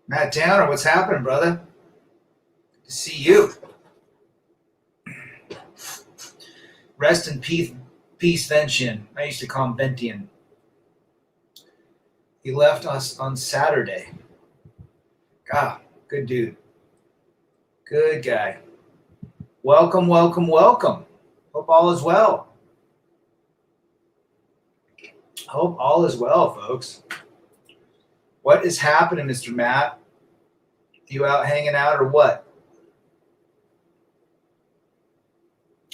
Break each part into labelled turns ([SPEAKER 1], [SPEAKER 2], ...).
[SPEAKER 1] Matt Downer, what's happening, brother? Good to see you. Rest in peace, Ventian. I used to call him Ventian. He left us on Saturday. God, good dude. Good guy. Welcome, welcome, welcome. Hope all is well. Hope all is well, folks. What is happening, Mr. Matt? You out hanging out or what?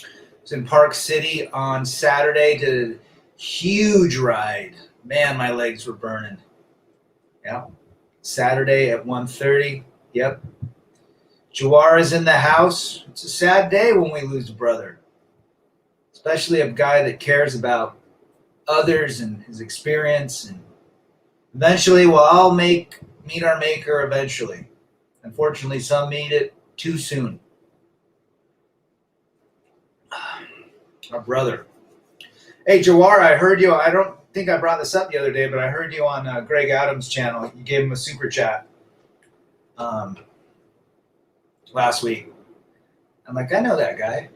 [SPEAKER 1] I was in Park City on Saturday, did a huge ride. Man, my legs were burning. Yeah. Saturday at 1:30. Yep. Jawar is in the house. It's a sad day when we lose a brother, especially a guy that cares about others and his experience. And eventually we'll all meet our maker eventually. Unfortunately, some meet it too soon. Our brother. Hey, Jawar, I heard you. I don't think I brought this up the other day, but I heard you on Greg Adams' channel. You gave him a super chat last week. I'm like, I know that guy.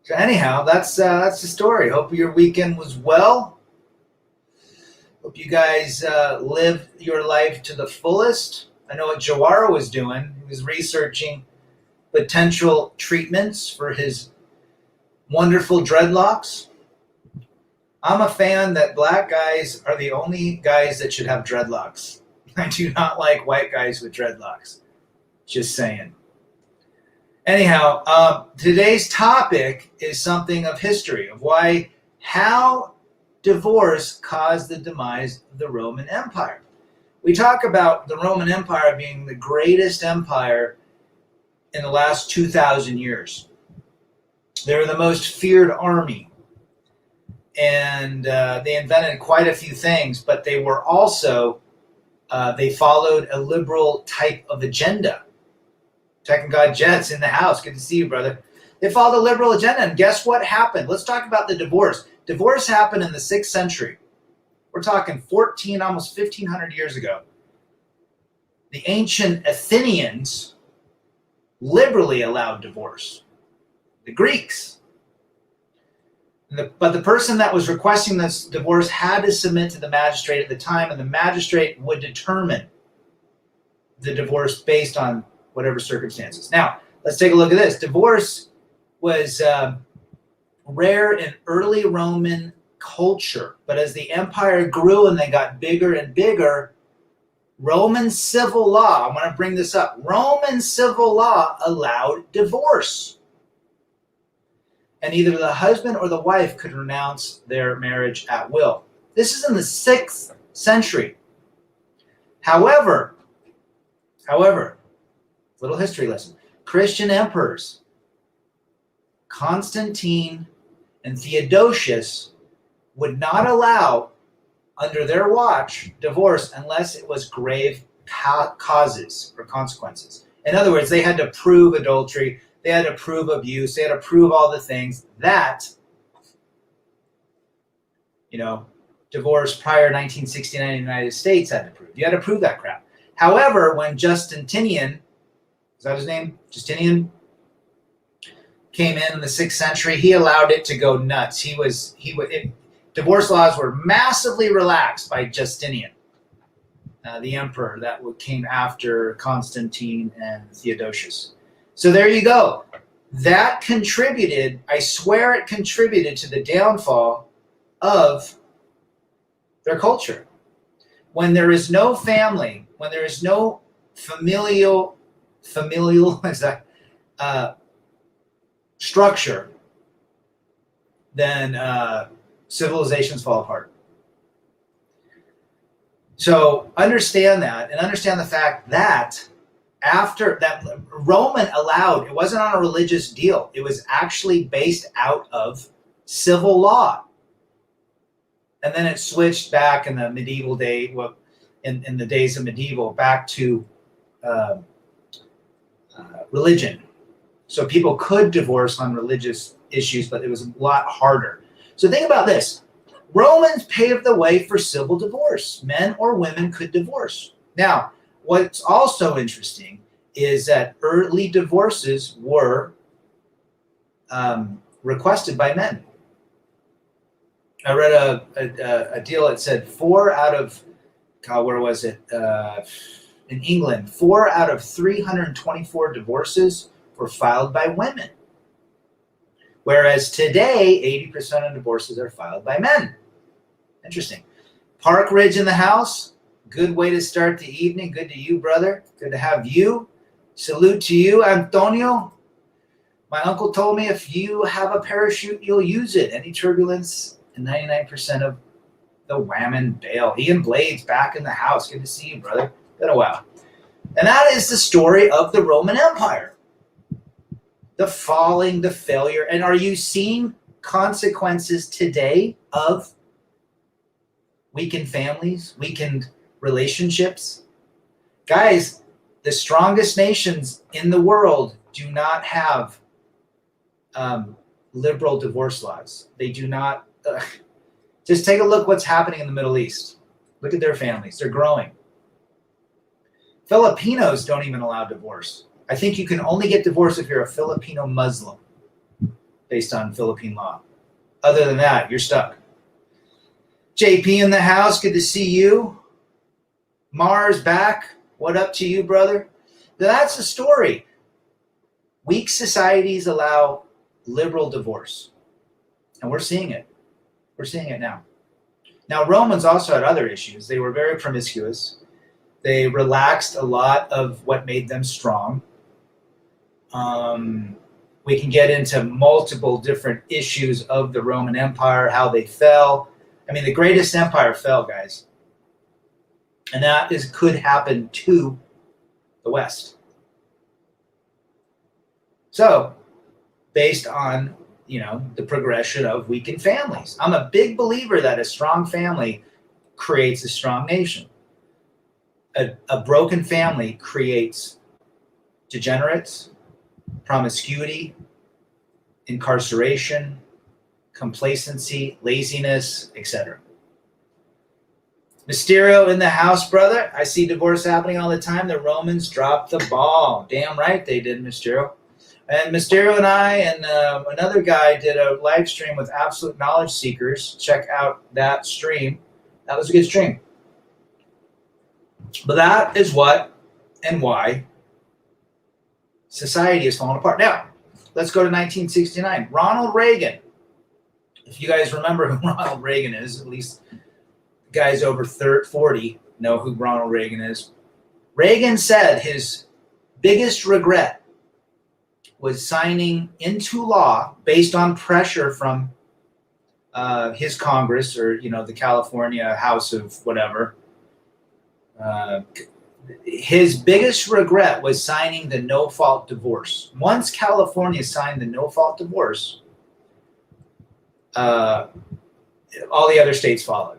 [SPEAKER 1] So anyhow, that's the story. Hope your weekend was well. Hope you guys lived your life to the fullest. I know what Jawara was doing. He was researching potential treatments for his wonderful dreadlocks. I'm a fan that black guys are the only guys that should have dreadlocks. I do not like white guys with dreadlocks. Just saying. Anyhow, today's topic is something of history, of how divorce caused the demise of the Roman Empire. We talk about the Roman Empire being the greatest empire in the last 2,000 years. They were the most feared army, and they invented quite a few things, but they were also, they followed a liberal type of agenda. Tech and God Jets in the house. Good to see you, brother. They followed a liberal agenda, and guess what happened? Let's talk about the divorce. Divorce happened in the 6th century. We're talking 14, almost 1,500 years ago. The ancient Athenians liberally allowed divorce. The Greeks. But the person that was requesting this divorce had to submit to the magistrate at the time, and the magistrate would determine the divorce based on whatever circumstances. Now, let's take a look at this. Divorce was rare in early Roman culture, but as the empire grew and they got bigger and bigger, Roman civil law, I want to bring this up, Roman civil law allowed divorce. And either the husband or the wife could renounce their marriage at will. This is in the 6th century. However, little history lesson. Christian emperors, Constantine and Theodosius, would not allow, under their watch, divorce unless it was grave causes or consequences. In other words, they had to prove adultery, they had to prove abuse, they had to prove all the things that, divorce prior to 1969 in the United States had to prove. You had to prove that crap. However, when Justinian, is that his name? Justinian came in the 6th century. He allowed it to go nuts. Divorce laws were massively relaxed by Justinian, the emperor that came after Constantine and Theodosius. So there you go. That contributed, I swear it contributed to the downfall of their culture. When there is no family, when there is no familial structure, then civilizations fall apart. So understand that, and understand the fact that after that, Roman allowed, it wasn't on a religious deal. It was actually based out of civil law. And then it switched back in the medieval day, in the days of medieval, back to religion. So people could divorce on religious issues, but it was a lot harder. So think about this. Romans paved the way for civil divorce. Men or women could divorce. Now, what's also interesting is that early divorces were requested by men. I read a deal that said 4 out of, where was it? In England, 4 out of 324 divorces were filed by women. Whereas today, 80% of divorces are filed by men. Interesting. Park Ridge in the house. Good way to start the evening. Good to you, brother. Good to have you. Salute to you, Antonio. My uncle told me if you have a parachute, you'll use it. Any turbulence, and 99% of the whammon bail. Ian Blades back in the house. Good to see you, brother. Been a while. And that is the story of the Roman Empire. The falling, the failure. And are you seeing consequences today of weakened families, weakened relationships? Guys, the strongest nations in the world do not have liberal divorce laws. They do not. Just take a look what's happening in the Middle East. Look at their families. They're growing. Filipinos don't even allow divorce. I think you can only get divorced if you're a Filipino Muslim based on Philippine law. Other than that, you're stuck. JP in the house, good to see you. Mars back, what up to you, brother? That's the story. Weak societies allow liberal divorce. And we're seeing it. We're seeing it now. Now, Romans also had other issues. They were very promiscuous. They relaxed a lot of what made them strong. We can get into multiple different issues of the Roman Empire, how they fell. I mean, the greatest empire fell, guys. And that could happen to the West. So, based on, the progression of weakened families. I'm a big believer that a strong family creates a strong nation. A broken family creates degenerates, promiscuity, incarceration, complacency, laziness, etc. Mysterio in the house, brother. I see divorce happening all the time. The Romans dropped the ball. Damn right they did, Mysterio. And Mysterio and I and another guy did a live stream with Absolute Knowledge Seekers. Check out that stream. That was a good stream. But that is what and why society is falling apart. Now, let's go to 1969. Ronald Reagan. If you guys remember who Ronald Reagan is, at least guys over 40 know who Ronald Reagan is. Reagan said his biggest regret was signing into law based on pressure from his Congress or, the California House of whatever. His biggest regret was signing the no-fault divorce. Once California signed the no-fault divorce, all the other states followed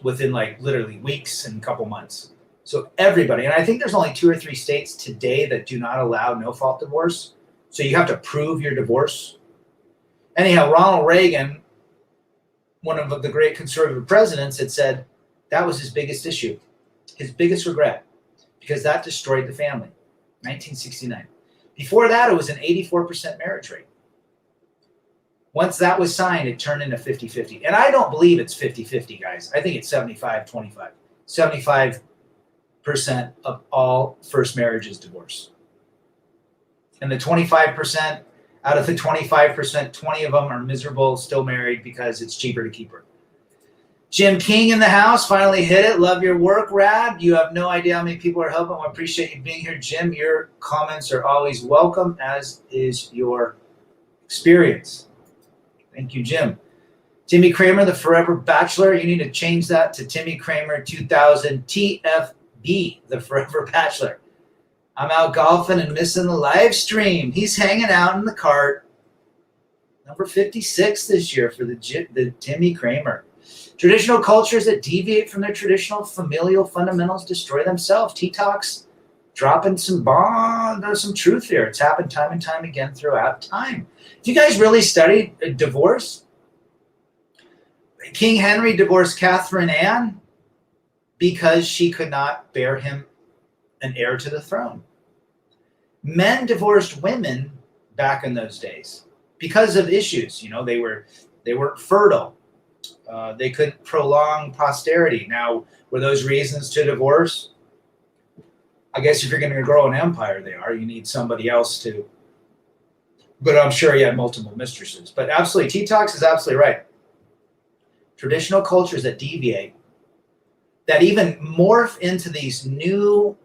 [SPEAKER 1] within literally weeks and a couple months. So everybody, and I think there's only 2 or 3 states today that do not allow no-fault divorce. So you have to prove your divorce. Anyhow, Ronald Reagan, one of the great conservative presidents, had said that was his biggest issue, his biggest regret, because that destroyed the family. 1969. Before that, it was an 84% marriage rate. Once that was signed, it turned into 50-50. And I don't believe it's 50-50, guys. I think it's 75-25. 75% of all first marriages divorce. And the 25%, out of the 25%, 20 of them are miserable, still married because it's cheaper to keep her. Jim King in the house, finally hit it. Love your work, Rad. You have no idea how many people are helping. I appreciate you being here. Jim, your comments are always welcome, as is your experience. Thank you, Jim. Timmy Kramer, the Forever Bachelor. You need to change that to Timmy Kramer 2000 TFB, the Forever Bachelor. I'm out golfing and missing the live stream. He's hanging out in the cart. Number 56 this year for the Timmy Kramer. Traditional cultures that deviate from their traditional familial fundamentals destroy themselves. T-Talk's dropping some bomb. There's some truth here. It's happened time and time again throughout time. If you guys really studied divorce, King Henry divorced Catherine Anne. because she could not bear him an heir to the throne. Men divorced women back in those days because of issues. They weren't fertile. They couldn't prolong posterity. Now, were those reasons to divorce? I guess if you're going to grow an empire, they are. You need somebody else to. But I'm sure he had multiple mistresses. But absolutely, T-Tox is absolutely right. Traditional cultures that deviate, that even morph into these new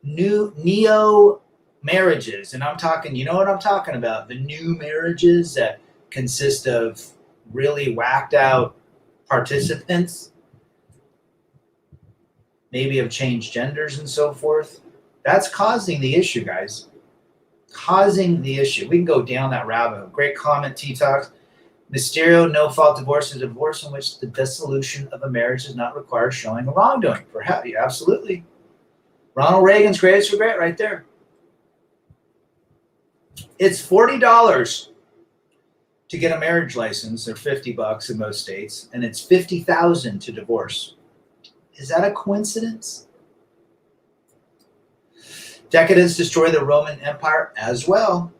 [SPEAKER 1] neo marriages, and I'm talking, you know what I'm talking about, the new marriages that consist of really whacked out participants, maybe have changed genders and so forth. That's causing the issue, guys. Causing the issue. We can go down that rabbit hole. Great comment, T-Tox. Mysterio, no-fault divorce is a divorce in which the dissolution of a marriage does not require showing a wrongdoing. Perhaps, yeah, absolutely. Ronald Reagan's greatest regret right there. It's $40 to get a marriage license, or $50 in most states, and it's $50,000 to divorce. Is that a coincidence? Decadence destroyed the Roman Empire as well.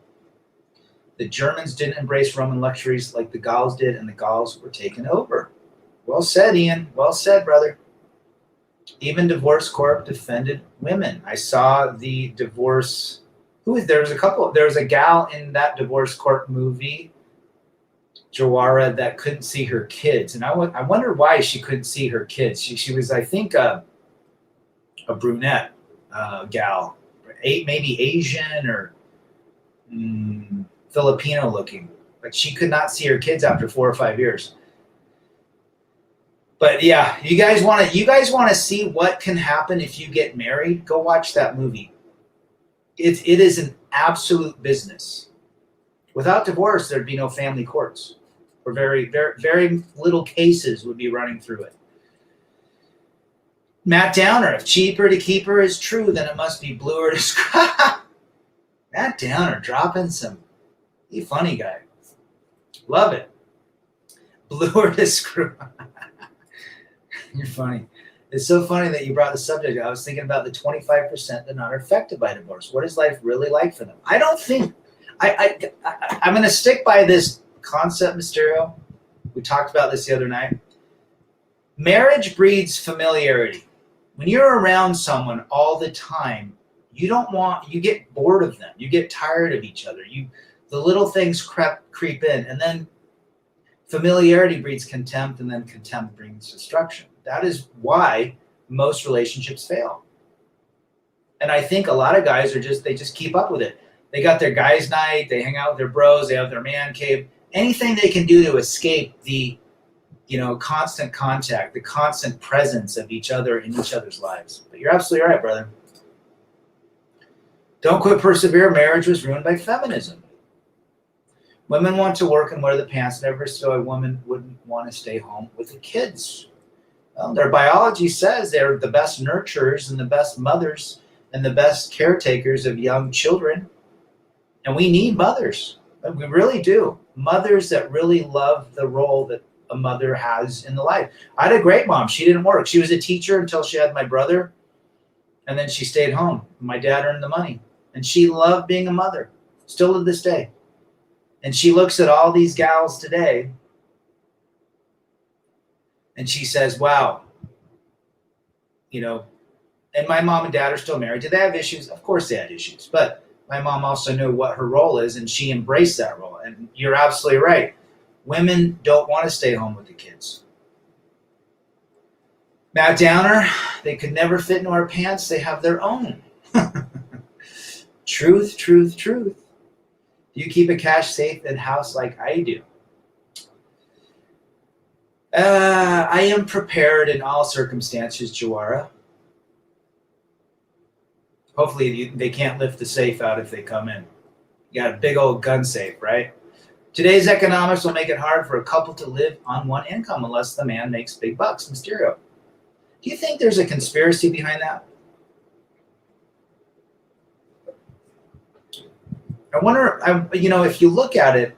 [SPEAKER 1] The Germans didn't embrace Roman luxuries like the Gauls did, and the Gauls were taken over. Well said, Ian. Well said, brother. Even Divorce Corp defended women. I saw the divorce. There was a gal in that Divorce Corp movie, Jawara, that couldn't see her kids, and I wonder why she couldn't see her kids. She was, I think, a brunette gal, maybe Asian or Filipino looking, but she could not see her kids after 4 or 5 years. But yeah, you guys want to see what can happen if you get married? Go watch that movie. It is an absolute business. Without divorce, there'd be no family courts, or very, very, very little cases would be running through it. Matt Downer, if cheaper to keep her is true, then it must be bluer to scrub. Matt Downer dropping some. He's a funny guy. Love it. Bluer to screw. You're funny. It's so funny that you brought the subject. I was thinking about the 25% that are not affected by divorce. What is life really like for them? I don't think. I'm going to stick by this concept, Mysterio. We talked about this the other night. Marriage breeds familiarity. When you're around someone all the time, you get bored of them. You get tired of each other. The little things creep in, and then familiarity breeds contempt, and then contempt brings destruction. That is why most relationships fail. And I think a lot of guys they just keep up with it. They got their guys' night, they hang out with their bros, they have their man cave. Anything they can do to escape the constant contact, the constant presence of each other in each other's lives. But you're absolutely right, brother. Don't quit, persevere. Marriage was ruined by feminism. Women want to work and wear the pants, never so a woman wouldn't want to stay home with the kids. Well, their biology says they're the best nurturers and the best mothers and the best caretakers of young children. And we need mothers. We really do. Mothers that really love the role that a mother has in the life. I had a great mom. She didn't work. She was a teacher until she had my brother. And then she stayed home. My dad earned the money. And she loved being a mother, still to this day. And she looks at all these gals today and she says, wow, and my mom and dad are still married. Did they have issues? Of course they had issues. But my mom also knew what her role is, and she embraced that role. And you're absolutely right. Women don't want to stay home with the kids. Matt Downer, they could never fit into our pants. They have their own. Truth, truth, truth. Do you keep a cash safe in house like I do? I am prepared in all circumstances, Jawara. Hopefully they can't lift the safe out if they come in. You got a big old gun safe, right? Today's economics will make it hard for a couple to live on one income unless the man makes big bucks. Mysterio. Do you think there's a conspiracy behind that? I wonder, if you look at it,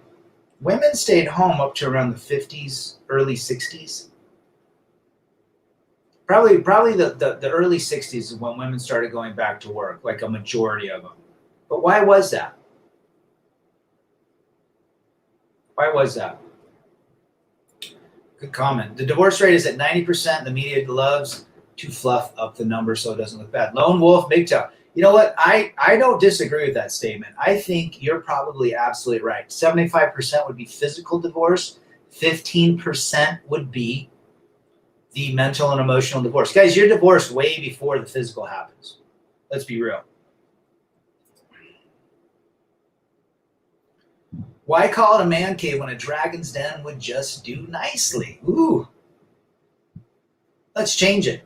[SPEAKER 1] women stayed home up to around the 50s, early 60s. Probably the early 60s is when women started going back to work, like a majority of them. But why was that? Why was that? Good comment. The divorce rate is at 90%. The media loves to fluff up the number so it doesn't look bad. Lone wolf, big toe. You know what? I don't disagree with that statement. I think you're probably absolutely right. 75% would be physical divorce. 15% would be the mental and emotional divorce. Guys, you're divorced way before the physical happens. Let's be real. Why call it a man cave when a dragon's den would just do nicely? Ooh. Let's change it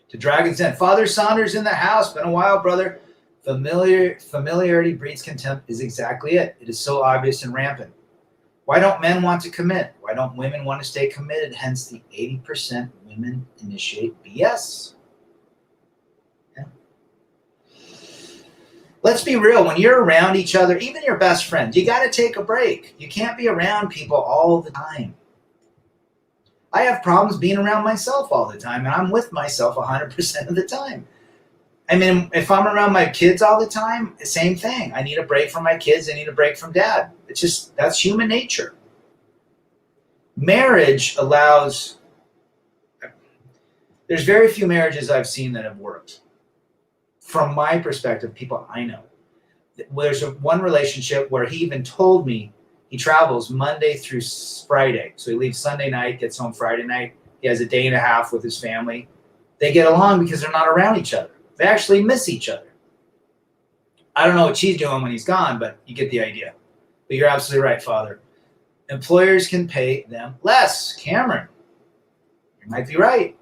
[SPEAKER 1] to Dragon's Den. Father Saunders in the house. Been a while, brother. Familiarity breeds contempt is exactly it. It is so obvious and rampant. Why don't men want to commit? Why don't women want to stay committed? Hence the 80% women initiate BS. Yeah. Let's be real. When you're around each other, even your best friends, you got to take a break. You can't be around people all the time. I have problems being around myself all the time, and I'm with myself 100% of the time. I mean, if I'm around my kids all the time, same thing. I need a break from my kids. I need a break from dad. It's just, that's human nature. Marriage allows, there's very few marriages I've seen that have worked. From my perspective, people I know. There's one relationship where he even told me he travels Monday through Friday. So he leaves Sunday night, gets home Friday night. He has a day and a half with his family. They get along because they're not around each other. They actually miss each other. I don't know what she's doing when he's gone, but you get the idea. But you're absolutely right, Father. Employers can pay them less. Cameron, you might be right.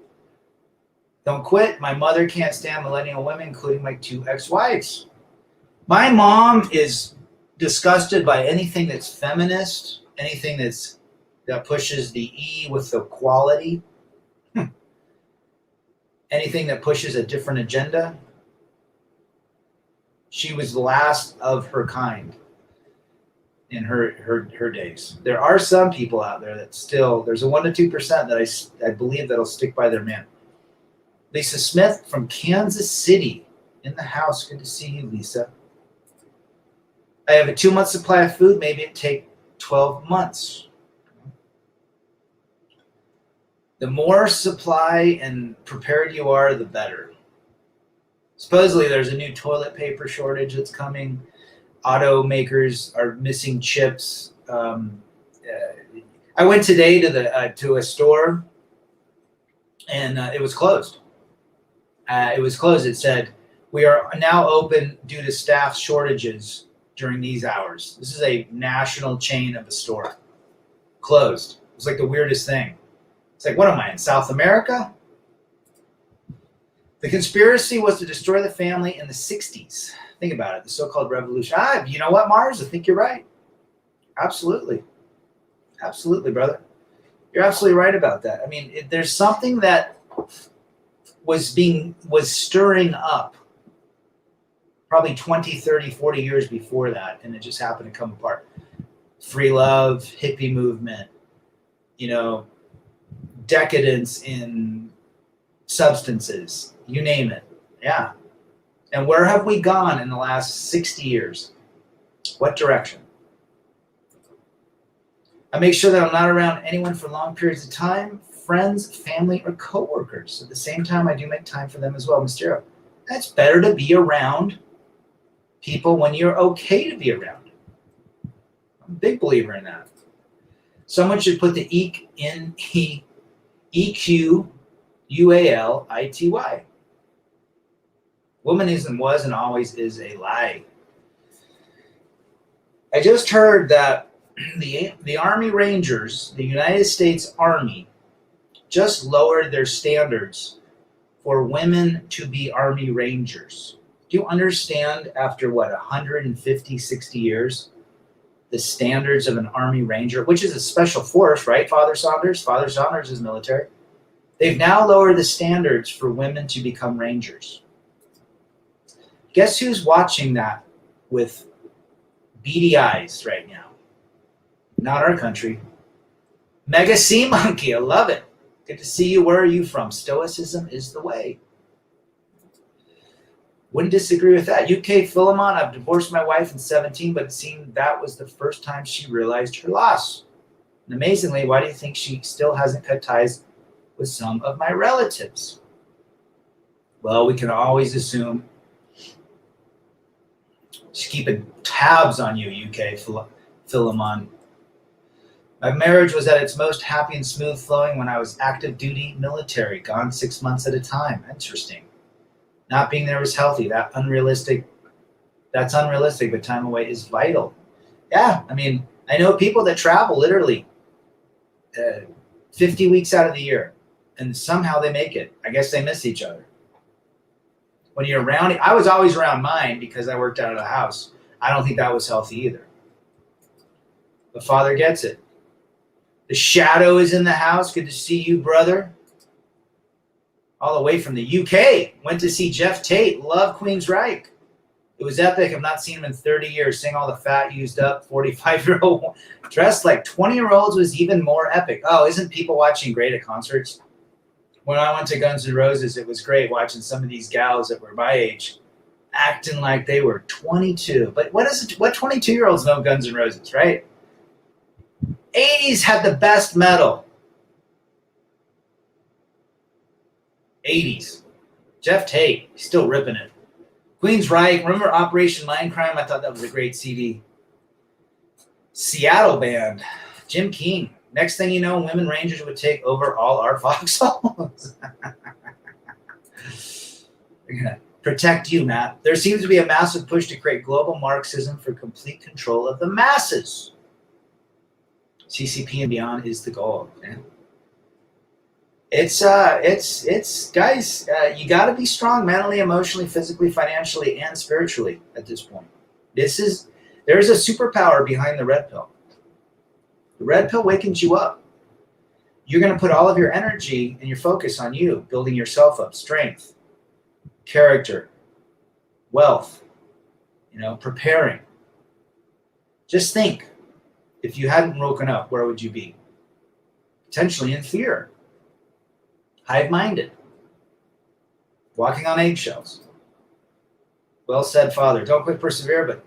[SPEAKER 1] Don't quit. My mother can't stand millennial women, including my 2 ex-wives. My mom is disgusted by anything that's feminist, anything that pushes the E with the quality. Anything that pushes a different agenda. She was the last of her kind in her days. There are some people out there that still, there's a 1% to 2% that I believe that'll stick by their man. Lisa Smith from Kansas City in the house. Good to see you, Lisa. I have a 2-month supply of food. Maybe it take 12 months. The more supply and prepared you are, the better. Supposedly, there's a new toilet paper shortage that's coming. Automakers are missing chips. I went today to a store, and it was closed. It said, we are now open due to staff shortages during these hours. This is a national chain of a store. Closed. It was like the weirdest thing. It's like, what am I, in South America? The conspiracy was to destroy the family in the 60s. Think about it, the so-called revolution. You know what, Mars? I think you're right. Absolutely. Absolutely, brother. You're absolutely right about that. I mean, there's something that was stirring up probably 20, 30, 40 years before that, and it just happened to come apart. Free love, hippie movement, decadence in substances, you name it. Yeah. And where have we gone in the last 60 years? What direction? I make sure that I'm not around anyone for long periods of time, friends, family, or coworkers. At the same time, I do make time for them as well, Mysterio. It's better to be around people when you're okay to be around. I'm a big believer in that. Someone should put the EQ in EQUALITY. Womanism was and always is a lie. I just heard that the Army Rangers, the United States Army, just lowered their standards for women to be Army Rangers. Do you understand after 150, 60 years, the standards of an Army Ranger, which is a special force, right, Father Saunders? Father Saunders is military. They've now lowered the standards for women to become Rangers. Guess who's watching that with beady eyes right now? Not our country. Mega Sea Monkey, I love it. Good to see you. Where are you from? Stoicism is the way. Wouldn't disagree with that. UK Philemon, I've divorced my wife in 17, but it seemed that was the first time she realized her loss. And amazingly, why do you think she still hasn't cut ties with some of my relatives? Well, we can always assume she's keeping tabs on you, UK Philemon. My marriage was at its most happy and smooth flowing when I was active duty military, gone 6 months at a time. Interesting. Not being there was healthy. That's unrealistic, but time away is vital. Yeah, I mean, I know people that travel literally 50 weeks out of the year, and somehow they make it. I guess they miss each other. When you're around, I was always around mine because I worked out of the house. I don't think that was healthy either. But Father gets it. The shadow is in the house. Good to see you, brother. All the way from the UK. Went to see Jeff Tate. Love Queensryche. It was epic. I've not seen him in 30 years. Seeing all the fat used up 45-year-old dressed like 20-year-olds was even more epic. Oh, isn't people watching great at concerts? When I went to Guns N' Roses, it was great watching some of these gals that were my age acting like they were 22. But what 22-year-olds know Guns N' Roses, right? 80s had the best metal. 80s. Jeff Tate, he's still ripping it. Queensryche, remember Operation Mindcrime? I thought that was a great CD. Seattle band, Jim King. Next thing you know, women rangers would take over all our foxholes. They're going to protect you, Matt. There seems to be a massive push to create global Marxism for complete control of the masses. CCP and beyond is the goal, man. It's guys, you got to be strong mentally, emotionally, physically, financially, and spiritually at this point. There's a superpower behind the red pill. The red pill wakens you up. You're going to put all of your energy and your focus on you, building yourself up, strength, character, wealth, preparing. Just think, if you hadn't woken up, where would you be? Potentially in fear. Hive-minded. Walking on eggshells. Well said, Father. Don't quit persevere, but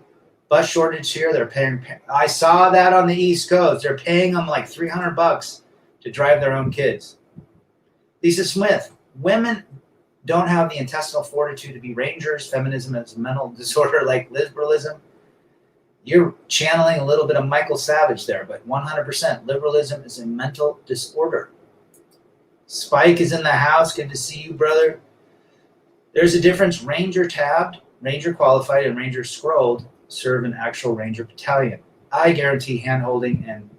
[SPEAKER 1] bus shortage here. They're paying. I saw that on the East Coast. They're paying them like $300 to drive their own kids. Lisa Smith. Women don't have the intestinal fortitude to be rangers. Feminism is a mental disorder like liberalism. You're channeling a little bit of Michael Savage there, but 100% liberalism is a mental disorder. Spike is in the house. Good to see you, brother. There's a difference. Ranger tabbed, Ranger qualified, and Ranger scrolled serve an actual Ranger battalion. I guarantee hand-holding and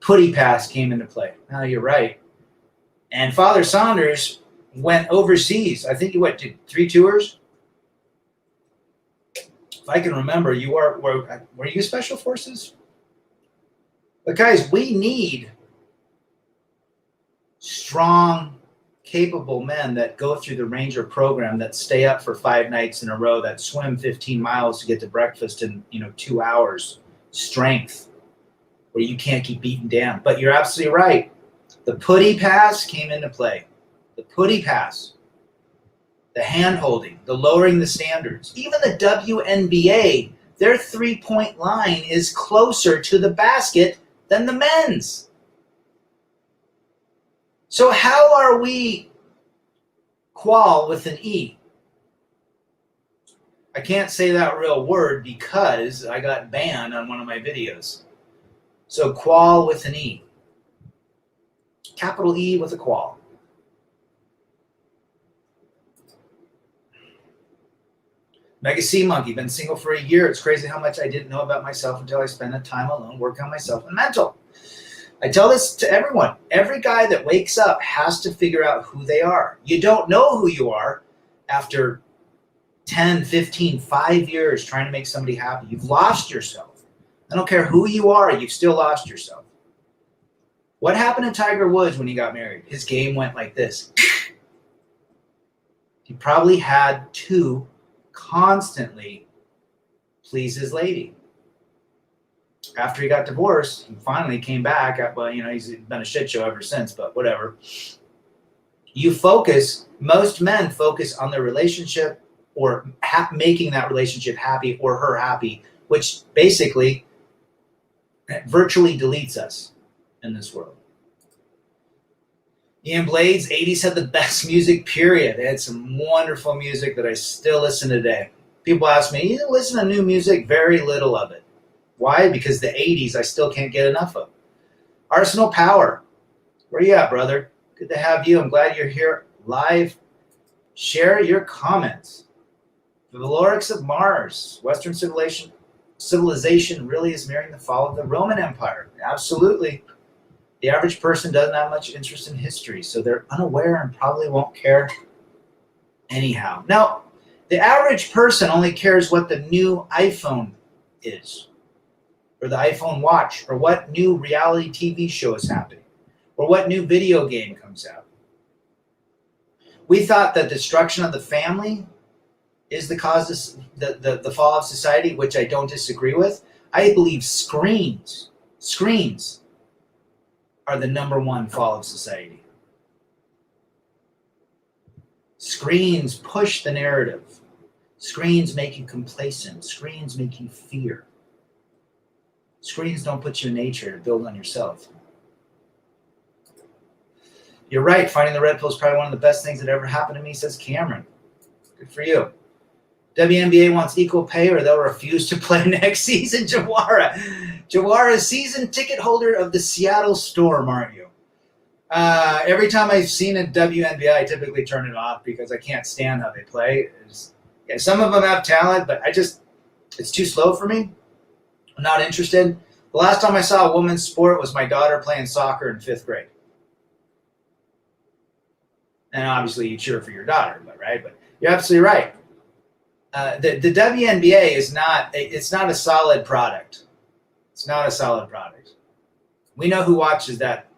[SPEAKER 1] putty pass came into play. Now you're right. And Father Saunders went overseas. I think he did 3 tours? If I can remember, were you Special Forces? But guys, we need strong, capable men that go through the Ranger program, that stay up for 5 nights in a row, that swim 15 miles to get to breakfast in 2 hours. Strength, where you can't keep beaten down. But you're absolutely right. The putty pass came into play. The putty pass. The hand-holding, the lowering the standards. Even the WNBA, their 3-point line is closer to the basket than the men's. So how are we qual with an E? I can't say that real word because I got banned on one of my videos. So qual with an E. Capital E with a qual. Mega Sea Monkey, been single for a year. It's crazy how much I didn't know about myself until I spent the time alone working on myself and mental. I tell this to everyone. Every guy that wakes up has to figure out who they are. You don't know who you are after 10, 15, 5 years trying to make somebody happy. You've lost yourself. I don't care who you are, you've still lost yourself. What happened to Tiger Woods when he got married? His game went like this. He probably had to constantly please his lady. After he got divorced, he finally came back. Well, he's been a shit show ever since, but whatever. Most men focus on their relationship or making that relationship happy or her happy, which basically virtually deletes us in this world. Ian Blades, 80s had the best music, period. They had some wonderful music that I still listen to today. People ask me, you listen to new music? Very little of it. Why? Because the 80s I still can't get enough of. Arsenal Power, where you at, brother? Good to have you. I'm glad you're here live. Share your comments. The Valorics of Mars, Western civilization really is mirroring the fall of the Roman Empire. Absolutely. The average person doesn't have much interest in history, so they're unaware and probably won't care anyhow. Now, the average person only cares what the new iPhone is, or the iPhone watch, or what new reality TV show is happening, or what new video game comes out. We thought that destruction of the family is the cause of the fall of society, which I don't disagree with. I believe screens are the number one fall of society. Screens push the narrative. Screens make you complacent. Screens make you fear. Screens don't put you in nature to build on yourself. You're right. Finding the red pill is probably one of the best things that ever happened to me, says Cameron. Good for you. WNBA wants equal pay or they'll refuse to play next season. Jawara, season ticket holder of the Seattle Storm, aren't you? Every time I've seen a WNBA, I typically turn it off because I can't stand how they play. Some of them have talent, but it's too slow for me. I'm not interested. The last time I saw a women's sport was my daughter playing soccer in 5th grade. And obviously you cheer for your daughter, but you're absolutely right. The WNBA it's not a solid product. It's not a solid product. We know who watches that.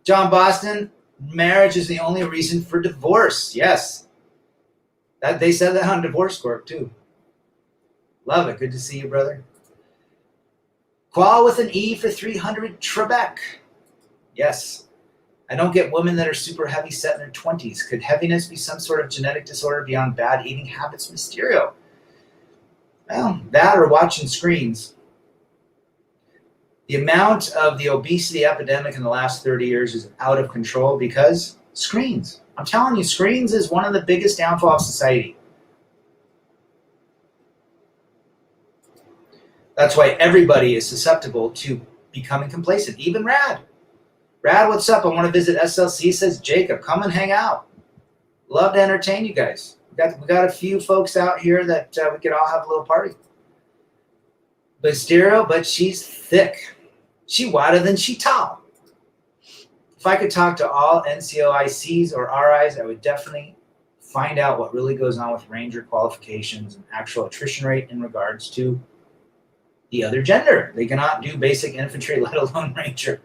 [SPEAKER 1] John Boston, marriage is the only reason for divorce. Yes. They said that on Divorce Court too. Love it. Good to see you, brother. Qual with an E for 300, Trebek. Yes. I don't get women that are super heavy set in their 20s. Could heaviness be some sort of genetic disorder beyond bad eating habits? Mysterio. Well, that or watching screens. The amount of the obesity epidemic in the last 30 years is out of control because screens. I'm telling you, screens is one of the biggest downfalls of society. That's why everybody is susceptible to becoming complacent, even Rad. Rad, what's up? I want to visit SLC, says Jacob. Come and hang out. Love to entertain you guys. We got a few folks out here that we could all have a little party. Mysterio, but she's thick. She wider than she tall. If I could talk to all NCOICs or RIs, I would definitely find out what really goes on with Ranger qualifications and actual attrition rate in regards to the other gender. They cannot do basic infantry, let alone Ranger.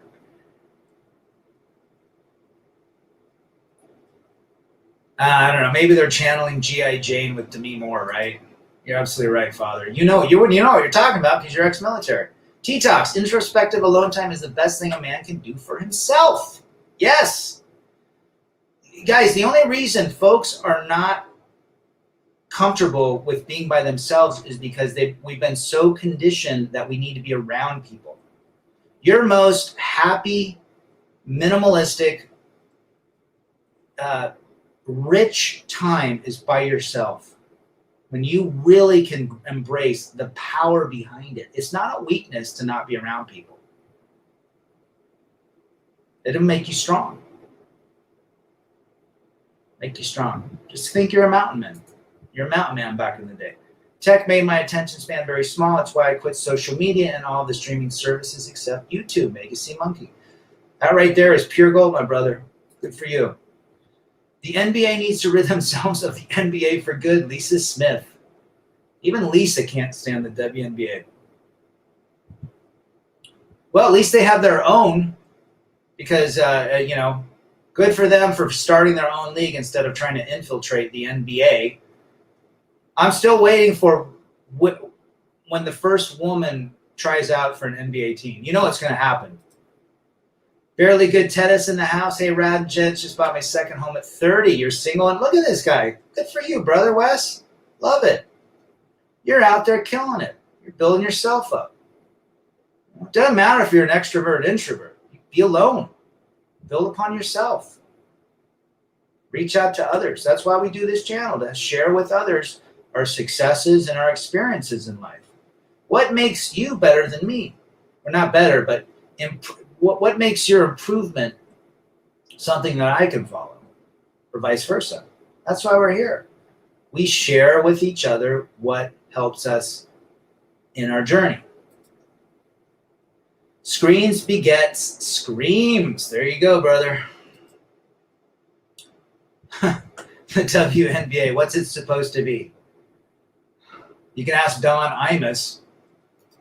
[SPEAKER 1] I don't know. Maybe they're channeling G.I. Jane with Demi Moore, right? You're absolutely right, Father. You know what you're talking about because you're ex-military. T-Tox, introspective alone time is the best thing a man can do for himself. Yes. Guys, the only reason folks are not comfortable with being by themselves is because we've been so conditioned that we need to be around people. Your most happy, minimalistic, rich time is by yourself. When you really can embrace the power behind it. It's not a weakness to not be around people. It'll make you strong. Make you strong. Just think you're a mountain man. You're a mountain man back in the day. Tech made my attention span very small. That's why I quit social media and all the streaming services except YouTube. Mega C Monkey. That right there is pure gold, my brother. Good for you. The NBA needs to rid themselves of the NBA for good. Lisa Smith. Even Lisa can't stand the WNBA. Well, at least they have their own because, good for them for starting their own league instead of trying to infiltrate the NBA. I'm still waiting for when the first woman tries out for an NBA team. You know what's going to happen. Barely good tennis in the house. Hey, Rad Gents, just bought my second home at 30. You're single, and look at this guy. Good for you, brother Wes. Love it. You're out there killing it. You're building yourself up. It doesn't matter if you're an extrovert or introvert. Be alone. Build upon yourself. Reach out to others. That's why we do this channel, to share with others our successes and our experiences in life. What makes you better than me? Or not better, but what makes your improvement something that I can follow? Or vice versa. That's why we're here. We share with each other what helps us in our journey. Screens begets screams. There you go, brother. The WNBA, what's it supposed to be? You can ask Don Imus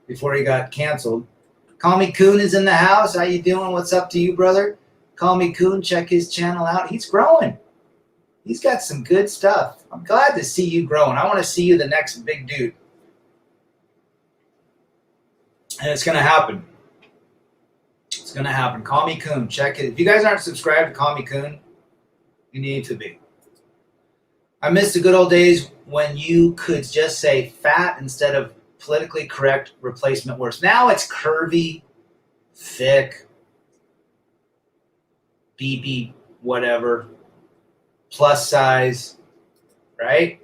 [SPEAKER 1] before he got canceled. Call Me Coon is in the house. How you doing? What's up to you, brother? Call Me Coon. Check his channel out. He's growing. He's got some good stuff. I'm glad to see you growing. I want to see you the next big dude. And it's going to happen. It's going to happen. Call Me Coon. Check it. If you guys aren't subscribed to Call Me Coon, you need to be. I miss the good old days when you could just say fat instead of politically correct replacement words. Now it's curvy, thick, BB, whatever, plus size, right?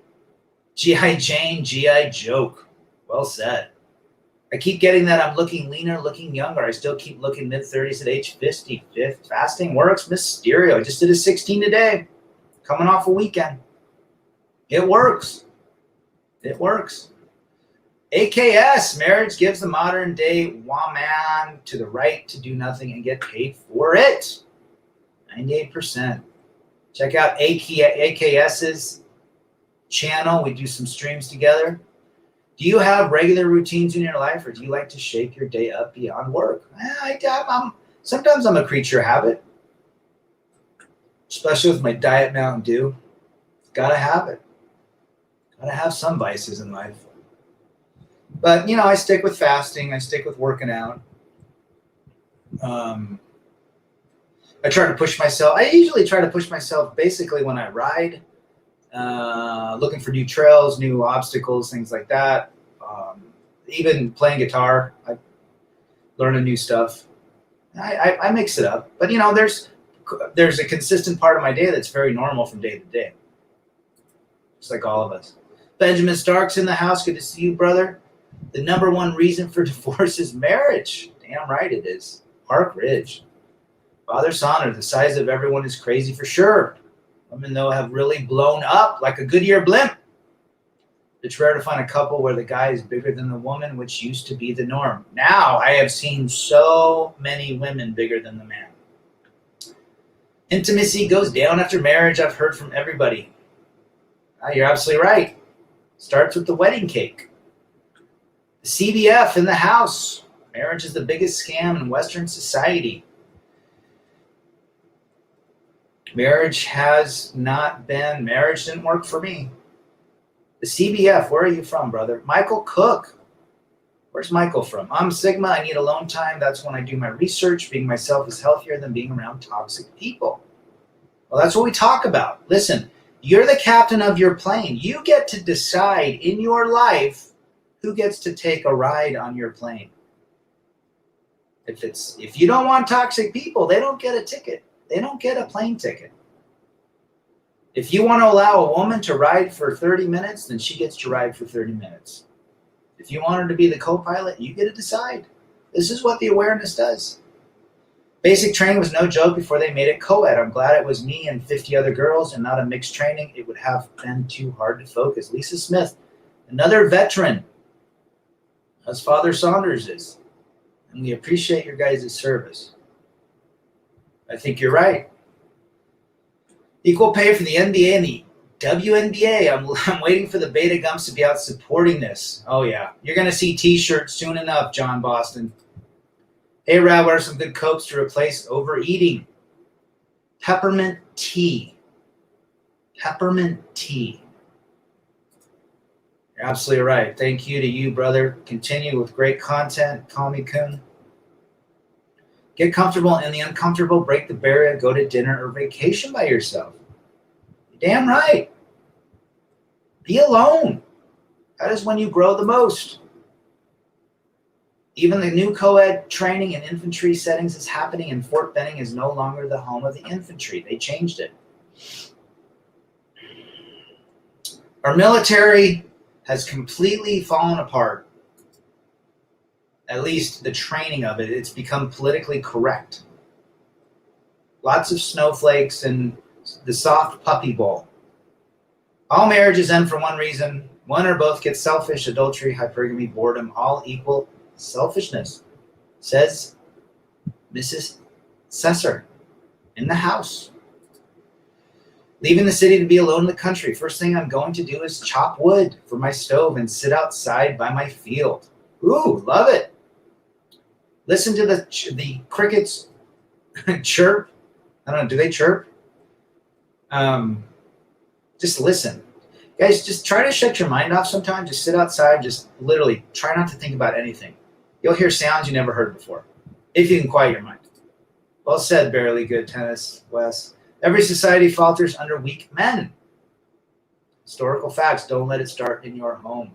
[SPEAKER 1] G.I. Jane, G.I. Joke. Well said. I keep getting that I'm looking leaner, looking younger. I still keep looking mid-30s at age 50. Fasting works. Mysterio. I just did a 16 today. Coming off a weekend. It works. It works. AKS, marriage gives the modern day woman to the right to do nothing and get paid for it. 98%. Check out AKS's channel. We do some streams together. Do you have regular routines in your life, or do you like to shake your day up beyond work? Sometimes I'm a creature of habit, especially with my Diet Mountain Dew. Gotta have it. Gotta have some vices in life. But, you know, I stick with fasting. I stick with working out. I try to push myself. I usually try to push myself basically when I ride, looking for new trails, new obstacles, things like that. Even playing guitar, I learn new stuff. I mix it up. But, you know, there's a consistent part of my day that's very normal from day to day. Just like all of us. Benjamin Stark's in the house. Good to see you, brother. The number one reason for divorce is marriage. Damn right it is. Park Ridge. Father Saunders, the size of everyone is crazy for sure. Women, though, have really blown up like a Goodyear blimp. It's rare to find a couple where the guy is bigger than the woman, which used to be the norm. Now I have seen so many women bigger than the man. Intimacy goes down after marriage. I've heard from everybody. You're absolutely right. Starts with the wedding cake. The CBF in the house. Marriage is the biggest scam in Western society. Marriage didn't work for me. The CBF, where are you from, brother? Michael Cook. Where's Michael from? I'm Sigma. I need alone time. That's when I do my research. Being myself is healthier than being around toxic people. Well, that's what we talk about. Listen, you're the captain of your plane. You get to decide in your life who gets to take a ride on your plane. If you don't want toxic people, they don't get a ticket. They don't get a plane ticket. If you want to allow a woman to ride for 30 minutes, then she gets to ride for 30 minutes. If you want her to be the co-pilot, you get to decide. This is what the awareness does. Basic training was no joke before they made it co-ed. I'm glad it was me and 50 other girls and not a mixed training. It would have been too hard to focus. Lisa Smith, another veteran, as Father Saunders is. And we appreciate your guys' service. I think you're right. Equal pay for the NBA and the WNBA. I'm waiting for the Beta Gums to be out supporting this. Oh, yeah. You're going to see T-shirts soon enough, John Boston. Hey, Rad, what are some good copes to replace overeating? Peppermint tea. Peppermint tea. You're absolutely right. Thank you to you, brother. Continue with great content. Call me Kun. Get comfortable in the uncomfortable. Break the barrier. Go to dinner or vacation by yourself. You're damn right. Be alone. That is when you grow the most. Even the new co-ed training in infantry settings is happening, and Fort Benning is no longer the home of the infantry. They changed it. Our military has completely fallen apart. At least the training of it. It's become politically correct. Lots of snowflakes and the soft puppy bowl. All marriages end for one reason. One or both get selfish, adultery, hypergamy, boredom, all equal selfishness, says Mrs. Sesser in the house. Leaving the city to be alone in the country. First thing I'm going to do is chop wood for my stove and sit outside by my field. Ooh, love it. Listen to the crickets chirp. I don't know, do they chirp? Just listen. Guys, just try to shut your mind off sometimes. Just sit outside. Just literally try not to think about anything. You'll hear sounds you never heard before, if you can quiet your mind. Well said, Barely Good Tennis, Wes. Every society falters under weak men. Historical facts. Don't let it start in your home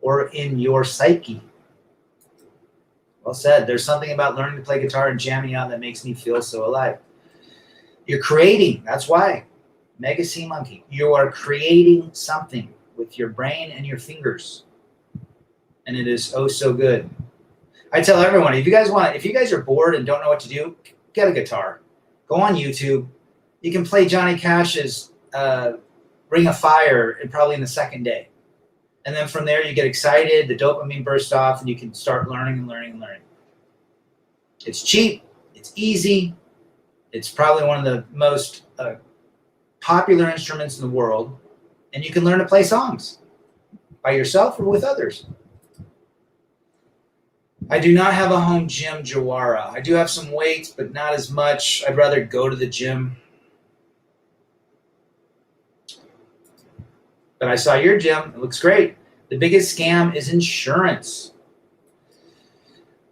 [SPEAKER 1] or in your psyche. Well said. There's something about learning to play guitar and jamming out that makes me feel so alive. You're creating. That's why. Mega Sea Monkey. You are creating something with your brain and your fingers. And it is oh so good. I tell everyone, if you guys are bored and don't know what to do, get a guitar. Go on YouTube. You can play Johnny Cash's Ring of Fire probably in the second day. And then from there you get excited, the dopamine bursts off, and you can start learning and learning and learning. It's cheap. It's easy. It's probably one of the most popular instruments in the world, and you can learn to play songs by yourself or with others. I do not have a home gym, Jawara. I do have some weights, but not as much. I'd rather go to the gym. But I saw your gym. It looks great. The biggest scam is insurance.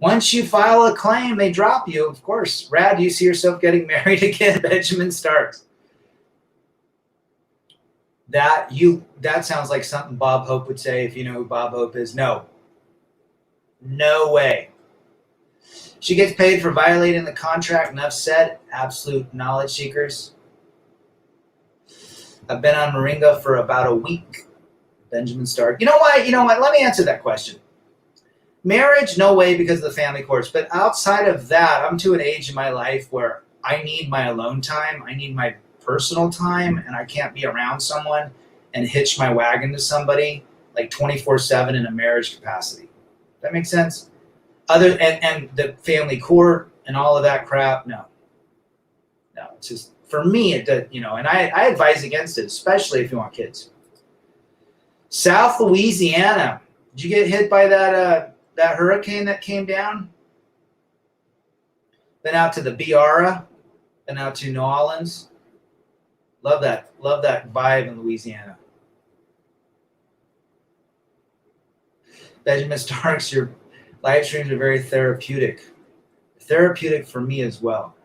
[SPEAKER 1] Once you file a claim, they drop you, of course. Rad, do you see yourself getting married again? Benjamin Starks. That sounds like something Bob Hope would say, if you know who Bob Hope is. No. No way. She gets paid for violating the contract. Enough said. Absolute knowledge seekers. I've been on Moringa for about a week. Benjamin Stark. You know what? Let me answer that question. Marriage, no way, because of the family courts. But outside of that, I'm to an age in my life where I need my alone time. I need my personal time, and I can't be around someone and hitch my wagon to somebody like 24/7 in a marriage capacity. That makes sense? And the family court and all of that crap, no. It's just, for me, it does, and I advise against it, especially if you want kids. South Louisiana. Did you get hit by that hurricane that came down? Then out to the Biara, then out to New Orleans. Love that vibe in Louisiana. Benjamin Starks, your live streams are very therapeutic. Therapeutic for me as well.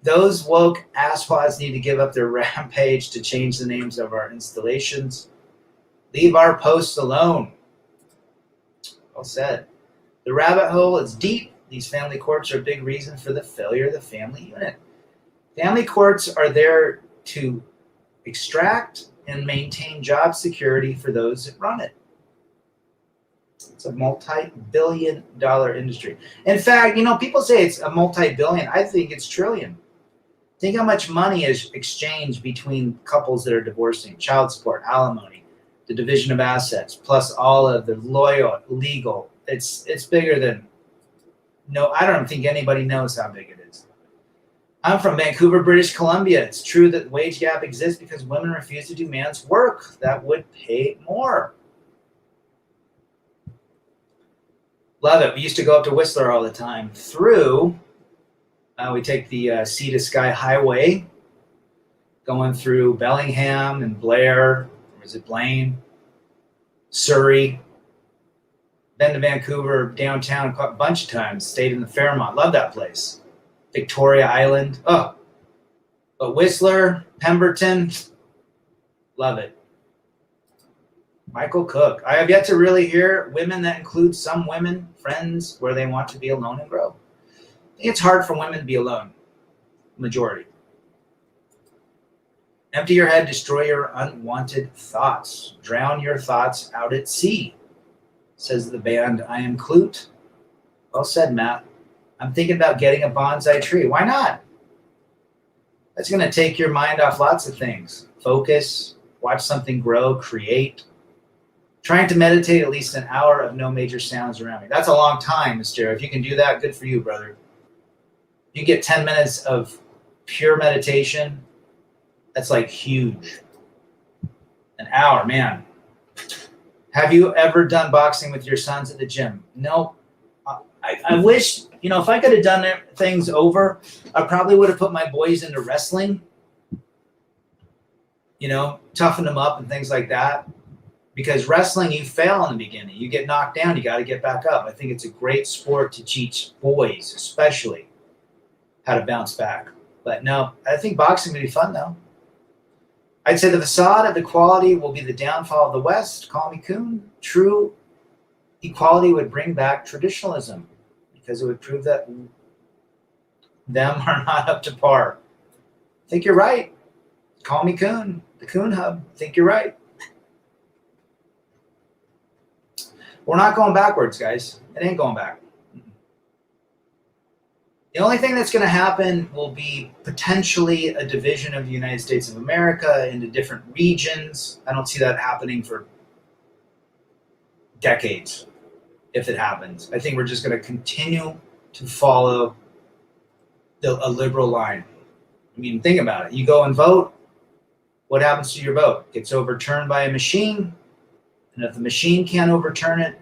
[SPEAKER 1] Those woke asswads need to give up their rampage to change the names of our installations. Leave our posts alone. Well said. The rabbit hole is deep. These family courts are a big reason for the failure of the family unit. Family courts are there to extract and maintain job security for those that run it. It's a multi-billion-dollar industry. In fact, people say it's a multi-billion. I think it's trillion. Think how much money is exchanged between couples that are divorcing. Child support, alimony, the division of assets, plus all of the legal. It's bigger than, I don't think anybody knows how big it is. I'm from Vancouver, British Columbia. It's true that the wage gap exists because women refuse to do man's work that would pay more. Love it. We used to go up to Whistler all the time. We take the Sea to Sky Highway, going through Bellingham and Blair, or is it Blaine? Surrey, been to Vancouver, downtown a bunch of times, stayed in the Fairmont. Love that place. Victoria Island. Oh, but Whistler, Pemberton, love it. Michael Cook. I have yet to really hear women that include some women, friends, where they want to be alone and grow. I think it's hard for women to be alone. Majority. Empty your head, destroy your unwanted thoughts. Drown your thoughts out at sea, says the band I Am Clute. Well said, Matt. I'm thinking about getting a bonsai tree. Why not? That's going to take your mind off lots of things. Focus, watch something grow, create. Trying to meditate at least an hour of no major sounds around me. That's a long time, Mr. If you can do that, good for you, brother. You get 10 minutes of pure meditation. That's like huge. An hour, man. Have you ever done boxing with your sons at the gym? No. I wish, if I could have done things over, I probably would have put my boys into wrestling, toughen them up and things like that. Because wrestling, you fail in the beginning. You get knocked down, you got to get back up. I think it's a great sport to teach boys, especially, how to bounce back. But no, I think boxing would be fun, though. I'd say the facade of equality will be the downfall of the West. Call me coon. True equality would bring back traditionalism because it would prove that them are not up to par. I think you're right. Call me coon. The Coon Hub. I think you're right. We're not going backwards, guys. It ain't going back. The only thing that's going to happen will be potentially a division of the United States of America into different regions. I don't see that happening for decades, if it happens. I think we're just going to continue to follow a liberal line. I mean, think about it. You go and vote. What happens to your vote? It gets overturned by a machine. And if the machine can't overturn it,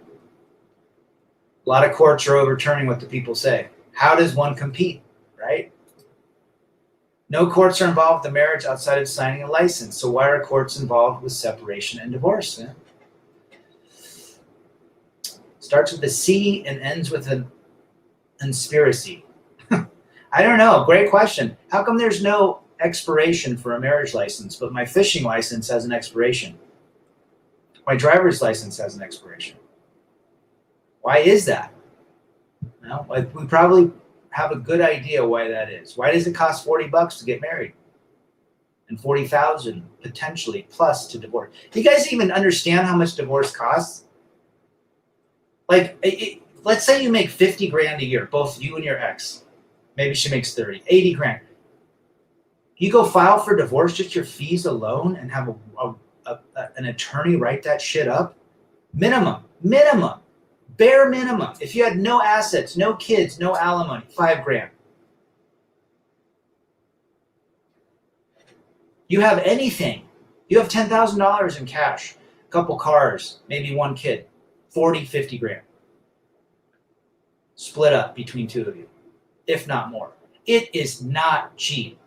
[SPEAKER 1] a lot of courts are overturning what the people say. How does one compete, right? No courts are involved with the marriage outside of signing a license. So why are courts involved with separation and divorce? Starts with a C and ends with a conspiracy. I don't know. Great question. How come there's no expiration for a marriage license, but my fishing license has an expiration? My driver's license has an expiration. Why is that? Well, we probably have a good idea why that is. Why does it cost $40 to get married? And $40,000 potentially plus to divorce. Do you guys even understand how much divorce costs? Like, let's say you make 50 grand a year, both you and your ex. Maybe she makes 30, 80 grand. You go file for divorce, just your fees alone, and have an attorney write that shit up? Minimum, bare minimum. If you had no assets, no kids, no alimony, 5 grand. You have anything. You have $10,000 in cash, a couple cars, maybe one kid, 40, 50 grand. Split up between two of you, if not more. It is not cheap.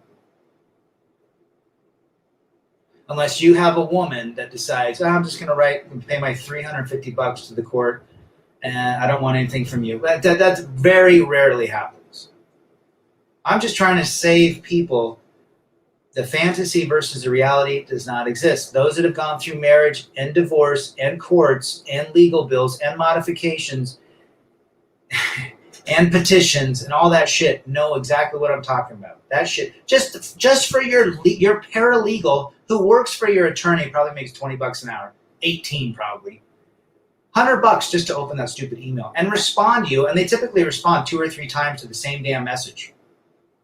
[SPEAKER 1] Unless you have a woman that decides, I'm just going to write and pay my $350 to the court, and I don't want anything from you. That very rarely happens. I'm just trying to save people. The fantasy versus the reality does not exist. Those that have gone through marriage and divorce and courts and legal bills and modifications and petitions and all that shit know exactly what I'm talking about. That shit, just for your paralegal who works for your attorney, probably makes $20 an hour, 18 probably. $100 just to open that stupid email and respond to you, and they typically respond 2 or 3 times to the same damn message.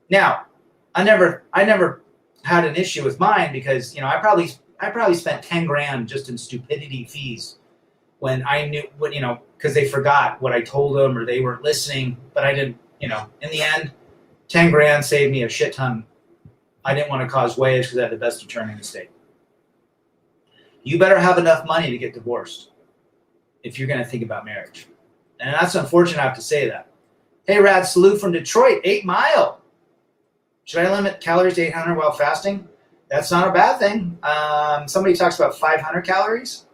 [SPEAKER 1] Now, I never had an issue with mine because I probably spent 10 grand just in stupidity fees when I knew what because they forgot what I told them or they weren't listening. But I didn't. In the end, 10 grand saved me a shit ton. I didn't want to cause waves because I had the best attorney in the state. You better have enough money to get divorced if you're going to think about marriage. And that's unfortunate I have to say that. Hey, Rad, salute from Detroit, 8 Mile. Should I limit calories to 800 while fasting? That's not a bad thing. Somebody talks about 500 calories.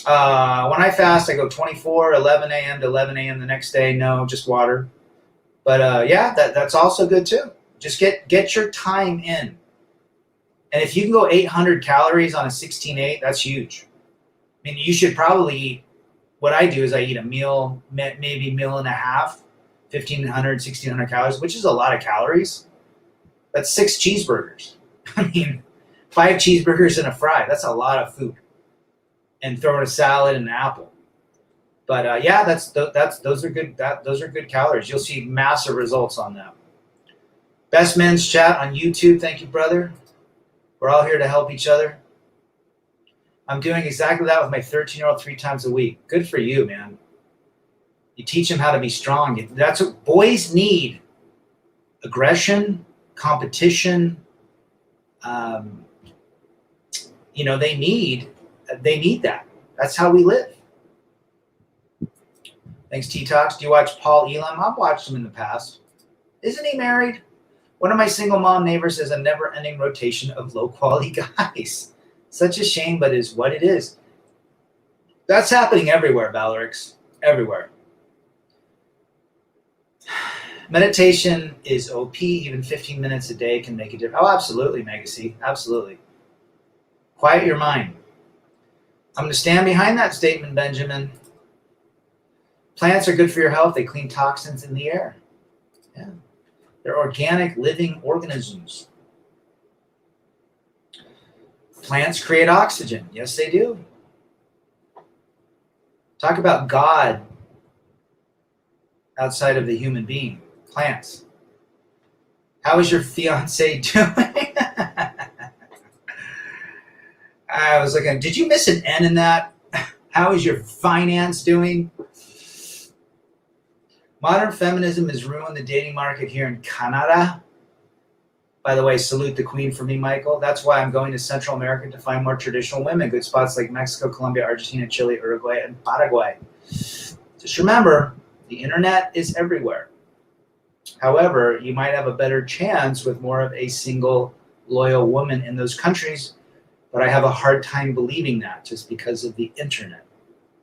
[SPEAKER 1] When I fast, I go 24, 11 a.m. to 11 a.m. the next day. No, just water. But yeah, that's also good too. Just get your time in. And if you can go 800 calories on a 16-8, that's huge. I mean, you should probably eat. What I do is I eat a meal, maybe meal and a half, 1,500, 1,600 calories, which is a lot of calories. That's 6 cheeseburgers. I mean, 5 cheeseburgers and a fry. That's a lot of food. And throw in a salad and an apple. But yeah, those are good. Those are good calories. You'll see massive results on that. Best Men's Chat on YouTube. Thank you, brother. We're all here to help each other. I'm doing exactly that with my 13-year-old 3 times a week. Good for you, man. You teach them how to be strong. That's what boys need. Aggression, competition. They need that. That's how we live. Thanks, T-Talks. Do you watch Paul Elam? I've watched him in the past. Isn't he married? One of my single mom neighbors has a never-ending rotation of low-quality guys. Such a shame, but is what it is. That's happening everywhere, Valerix. Everywhere. Meditation is OP. Even 15 minutes a day can make a difference. Oh, absolutely, Megacy. Absolutely. Quiet your mind. I'm going to stand behind that statement, Benjamin. Plants are good for your health. They clean toxins in the air. Yeah. They're organic, living organisms. Plants create oxygen. Yes, they do. Talk about God outside of the human being. Plants. How is your fiance doing? I was looking. Did you miss an N in that? How is your finance doing? Modern feminism has ruined the dating market here in Canada. By the way, salute the queen for me, Michael. That's why I'm going to Central America to find more traditional women. Good spots like Mexico, Colombia, Argentina, Chile, Uruguay, and Paraguay. Just remember, the internet is everywhere. However, you might have a better chance with more of a single, loyal woman in those countries. But I have a hard time believing that just because of the internet.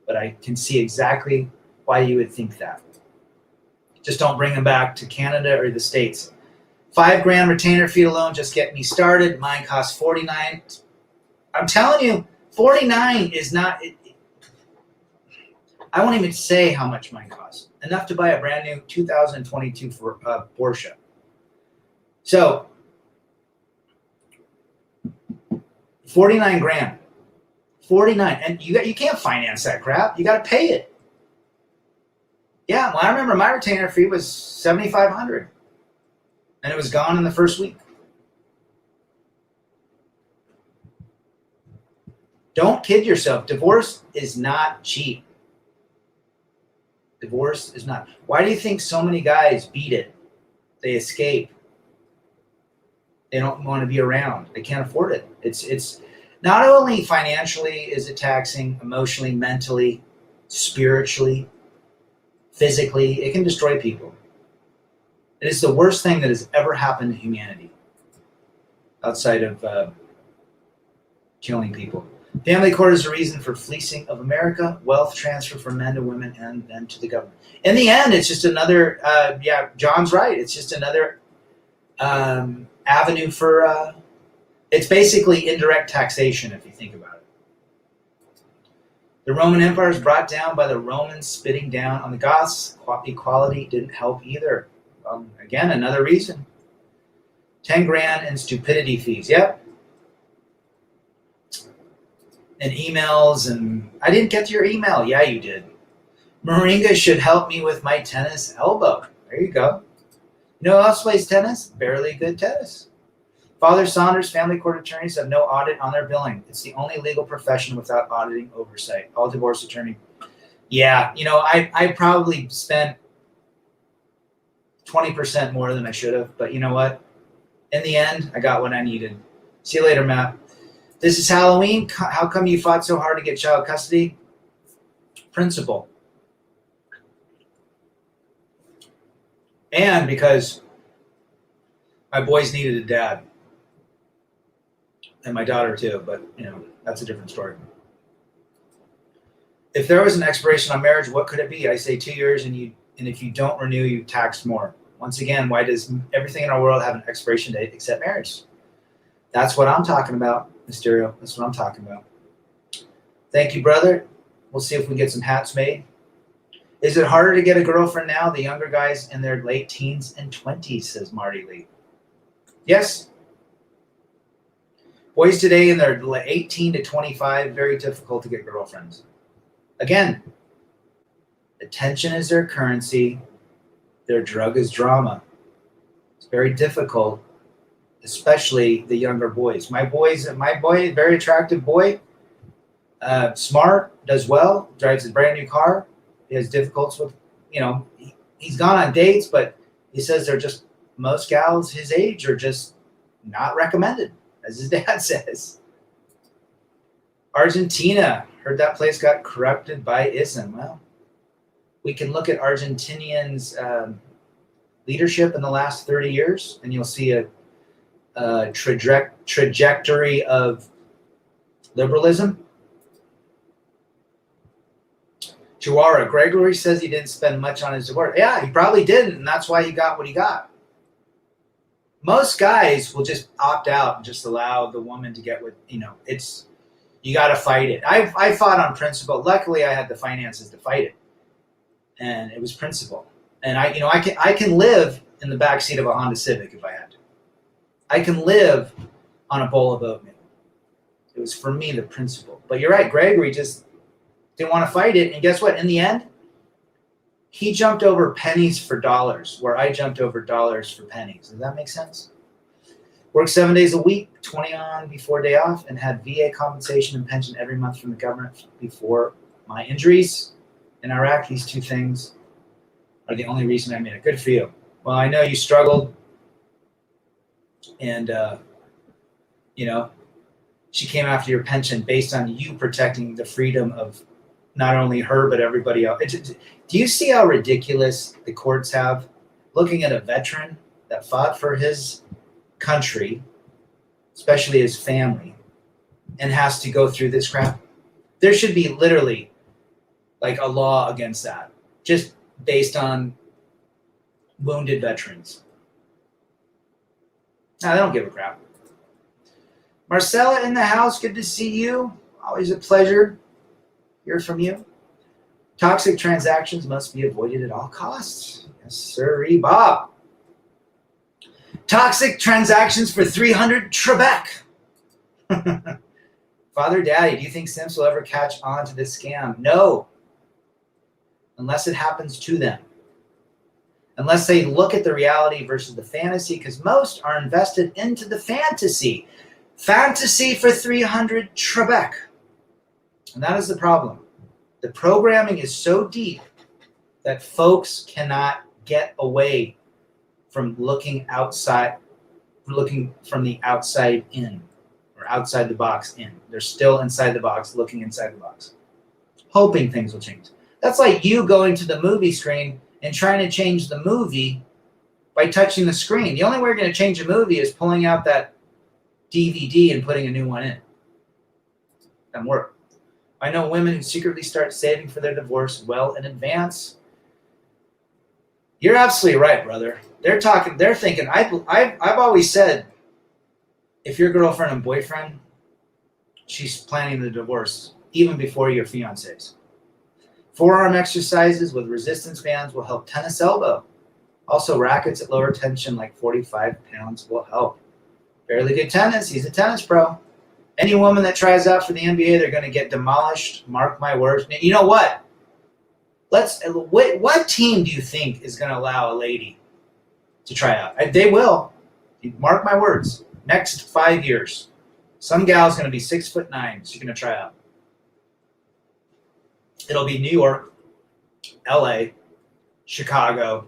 [SPEAKER 1] But I can see exactly why you would think that. Just don't bring them back to Canada or the States. $5,000 retainer fee alone just get me started. Mine costs $49. I'm telling you, $49 is not. I won't even say how much mine costs. Enough to buy a brand new 2022 Porsche. So, $49,000. $49,000, and you can't finance that crap. You got to pay it. Yeah, well, I remember my retainer fee was $7,500, and it was gone in the first week. Don't kid yourself. Divorce is not cheap. Divorce is not. Why do you think so many guys beat it? They escape. They don't want to be around. They can't afford it. It's not only financially is it taxing, emotionally, mentally, spiritually, physically. It can destroy people. It is the worst thing that has ever happened to humanity outside of killing people. Family court is a reason for fleecing of America, wealth transfer from men to women, and then to the government. In the end, it's just another, John's right. It's just another avenue for, it's basically indirect taxation if you think about it. The Roman Empire is brought down by the Romans spitting down on the Goths. Equality didn't help either. Again, another reason. $10,000 in stupidity fees. Yep. And emails, and I didn't get to your email. Yeah, you did. Moringa should help me with my tennis elbow. There you go. You know who else plays tennis? Barely good tennis. Father Saunders family court attorneys have no audit on their billing. It's the only legal profession without auditing oversight. All divorce attorney. Yeah, I probably spent 20% more than I should have, but you know what? In the end, I got what I needed. See you later, Matt. This is Halloween. How come you fought so hard to get child custody? Principle. And because my boys needed a dad. And my daughter too, but that's a different story. If there was an expiration on marriage, what could it be? I say 2 years, and if you don't renew, you tax more. Once again, why does everything in our world have an expiration date except marriage? That's what I'm talking about, Mysterio. That's what I'm talking about. Thank you, brother. We'll see if we get some hats made. Is it harder to get a girlfriend now? The younger guys in their late teens and 20s, says Marty Lee. Yes. Boys today in their 18 to 25, very difficult to get girlfriends. Again, attention is their currency. Their drug is drama. It's very difficult, especially the younger boys. My boy, very attractive boy, smart, does well, drives a brand new car. He has difficulties with, he's gone on dates, but he says they're just, most gals his age are just not recommended, as his dad says. Argentina, heard that place got corrupted by ism. Well, we can look at Argentinians' leadership in the last 30 years, and you'll see a trajectory of liberalism. Chihuahua, Gregory says he didn't spend much on his divorce. Yeah, he probably didn't, and that's why he got what he got. Most guys will just opt out and just allow the woman to get what, it's, you got to fight it. I fought on principle. Luckily, I had the finances to fight it, and it was principle. And I can live in the backseat of a Honda Civic if I had to. I can live on a bowl of oatmeal. It was, for me, the principle. But you're right, Gregory just didn't want to fight it. And guess what? In the end, he jumped over pennies for dollars, where I jumped over dollars for pennies. Does that make sense? Worked 7 days a week, 20 on before day off, and had VA compensation and pension every month from the government before my injuries in Iraq. These two things are the only reason I made it. Good for you. Well, I know you struggled, and she came after your pension based on you protecting the freedom of not only her but everybody else. Do you see how ridiculous the courts have looking at a veteran that fought for his country, especially his family, and has to go through this crap? There should be literally like a law against that, just based on wounded veterans. Now, they don't give a crap. Marcella in the house, good to see you. Always a pleasure. Hear from you. Toxic transactions must be avoided at all costs. Yes, sir, Bob. Toxic transactions for 300 Trebek. Father, Daddy, do you think simps will ever catch on to this scam? No. Unless it happens to them. Unless they look at the reality versus the fantasy, because most are invested into the fantasy. Fantasy for 300 Trebek. And that is the problem. The programming is so deep that folks cannot get away from looking outside, looking from the outside in, or outside the box in. They're still inside the box, looking inside the box, hoping things will change. That's like you going to the movie screen and trying to change the movie by touching the screen. The only way you're going to change a movie is pulling out that DVD and putting a new one in. Doesn't work. I know women who secretly start saving for their divorce well in advance. You're absolutely right, brother. They're thinking, I've always said, if your girlfriend and boyfriend, she's planning the divorce even before your fiancés. Forearm exercises with resistance bands will help tennis elbow. Also, rackets at lower tension, like 45 pounds, will help. Fairly good tennis. He's a tennis pro. Any woman that tries out for the NBA, they're going to get demolished. Mark my words. You know what? What team do you think is going to allow a lady to try out? They will. Mark my words. Next 5 years, some gal's going to be 6'9". She's going to try out. It'll be New York, L.A., Chicago,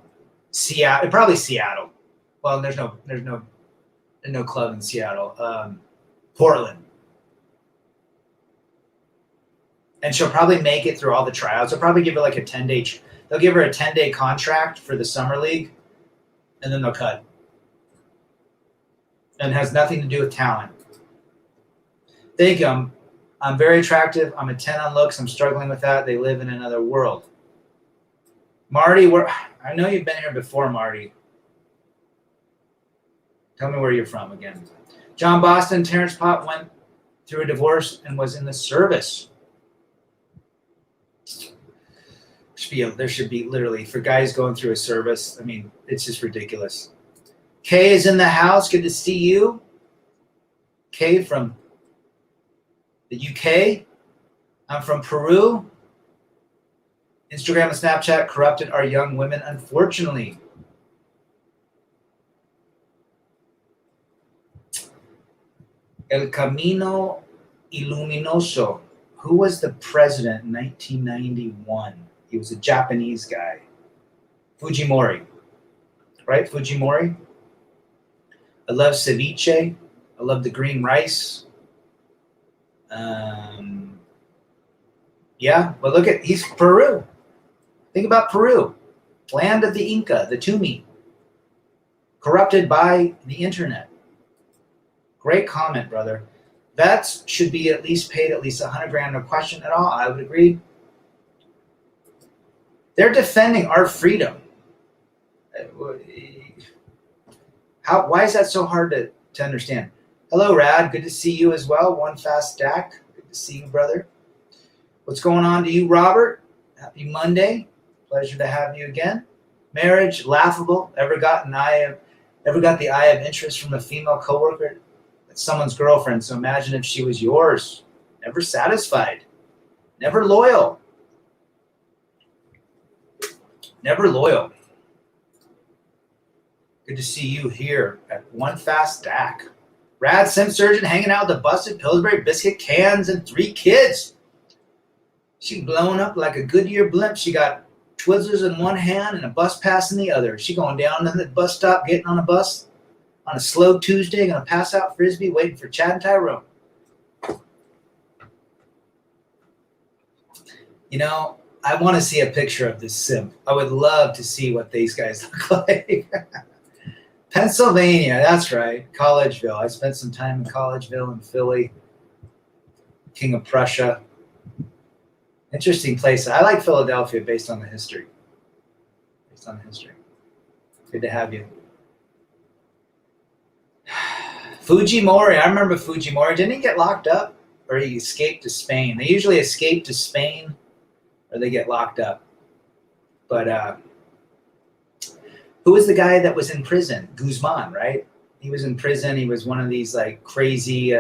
[SPEAKER 1] Seattle. Probably Seattle. Well, there's no club in Seattle. Portland. And she'll probably make it through all the tryouts. They'll probably give her like a 10-day. They'll give her a 10-day contract for the summer league, and then they'll cut. And it has nothing to do with talent. Think I'm very attractive. I'm a 10 on looks. I'm struggling with that. They live in another world. Marty, I know you've been here before, Marty. Tell me where you're from again. John Boston, Terrence Pott went through a divorce and was in the service. There should be literally, for guys going through a service, I mean, it's just ridiculous. Kay is in the house. Good to see you. Kay from the UK. I'm from Peru. Instagram and Snapchat corrupted our young women, unfortunately. El Camino Iluminoso. Who was the president in 1991? He was a Japanese guy. Fujimori. Right? Fujimori. I love ceviche. I love the green rice. Yeah, but look at, he's Peru. Think about Peru. Land of the Inca, the Tumi. Corrupted by the internet. Great comment, brother. Vets should be at least paid at least $100,000, no question at all. I would agree. They're defending our freedom. Why is that so hard to understand? Hello, Rad. Good to see you as well. One fast stack. Good to see you, brother. What's going on to you, Robert? Happy Monday. Pleasure to have you again. Marriage, laughable. Ever got the eye of interest from a female coworker? That's someone's girlfriend. So imagine if she was yours. Never satisfied. Never loyal. Never loyal. Good to see you here at One Fast Stack. Rad Sim Surgeon hanging out with the busted Pillsbury biscuit cans and 3 kids. She blowing up like a Goodyear blimp. She got Twizzlers in one hand and a bus pass in the other. She going down to the bus stop, getting on a bus on a slow Tuesday, gonna pass out Frisbee, waiting for Chad and Tyrone. You know, I want to see a picture of this simp. I would love to see what these guys look like. Pennsylvania, that's right. Collegeville. I spent some time in Collegeville in Philly. King of Prussia. Interesting place. I like Philadelphia based on the history. Based on the history. Good to have you. Fujimori. I remember Fujimori. Didn't he get locked up? Or he escaped to Spain? They usually escape to Spain or they get locked up. But who was the guy that was in prison? Guzman, right? He was in prison. He was one of these like crazy,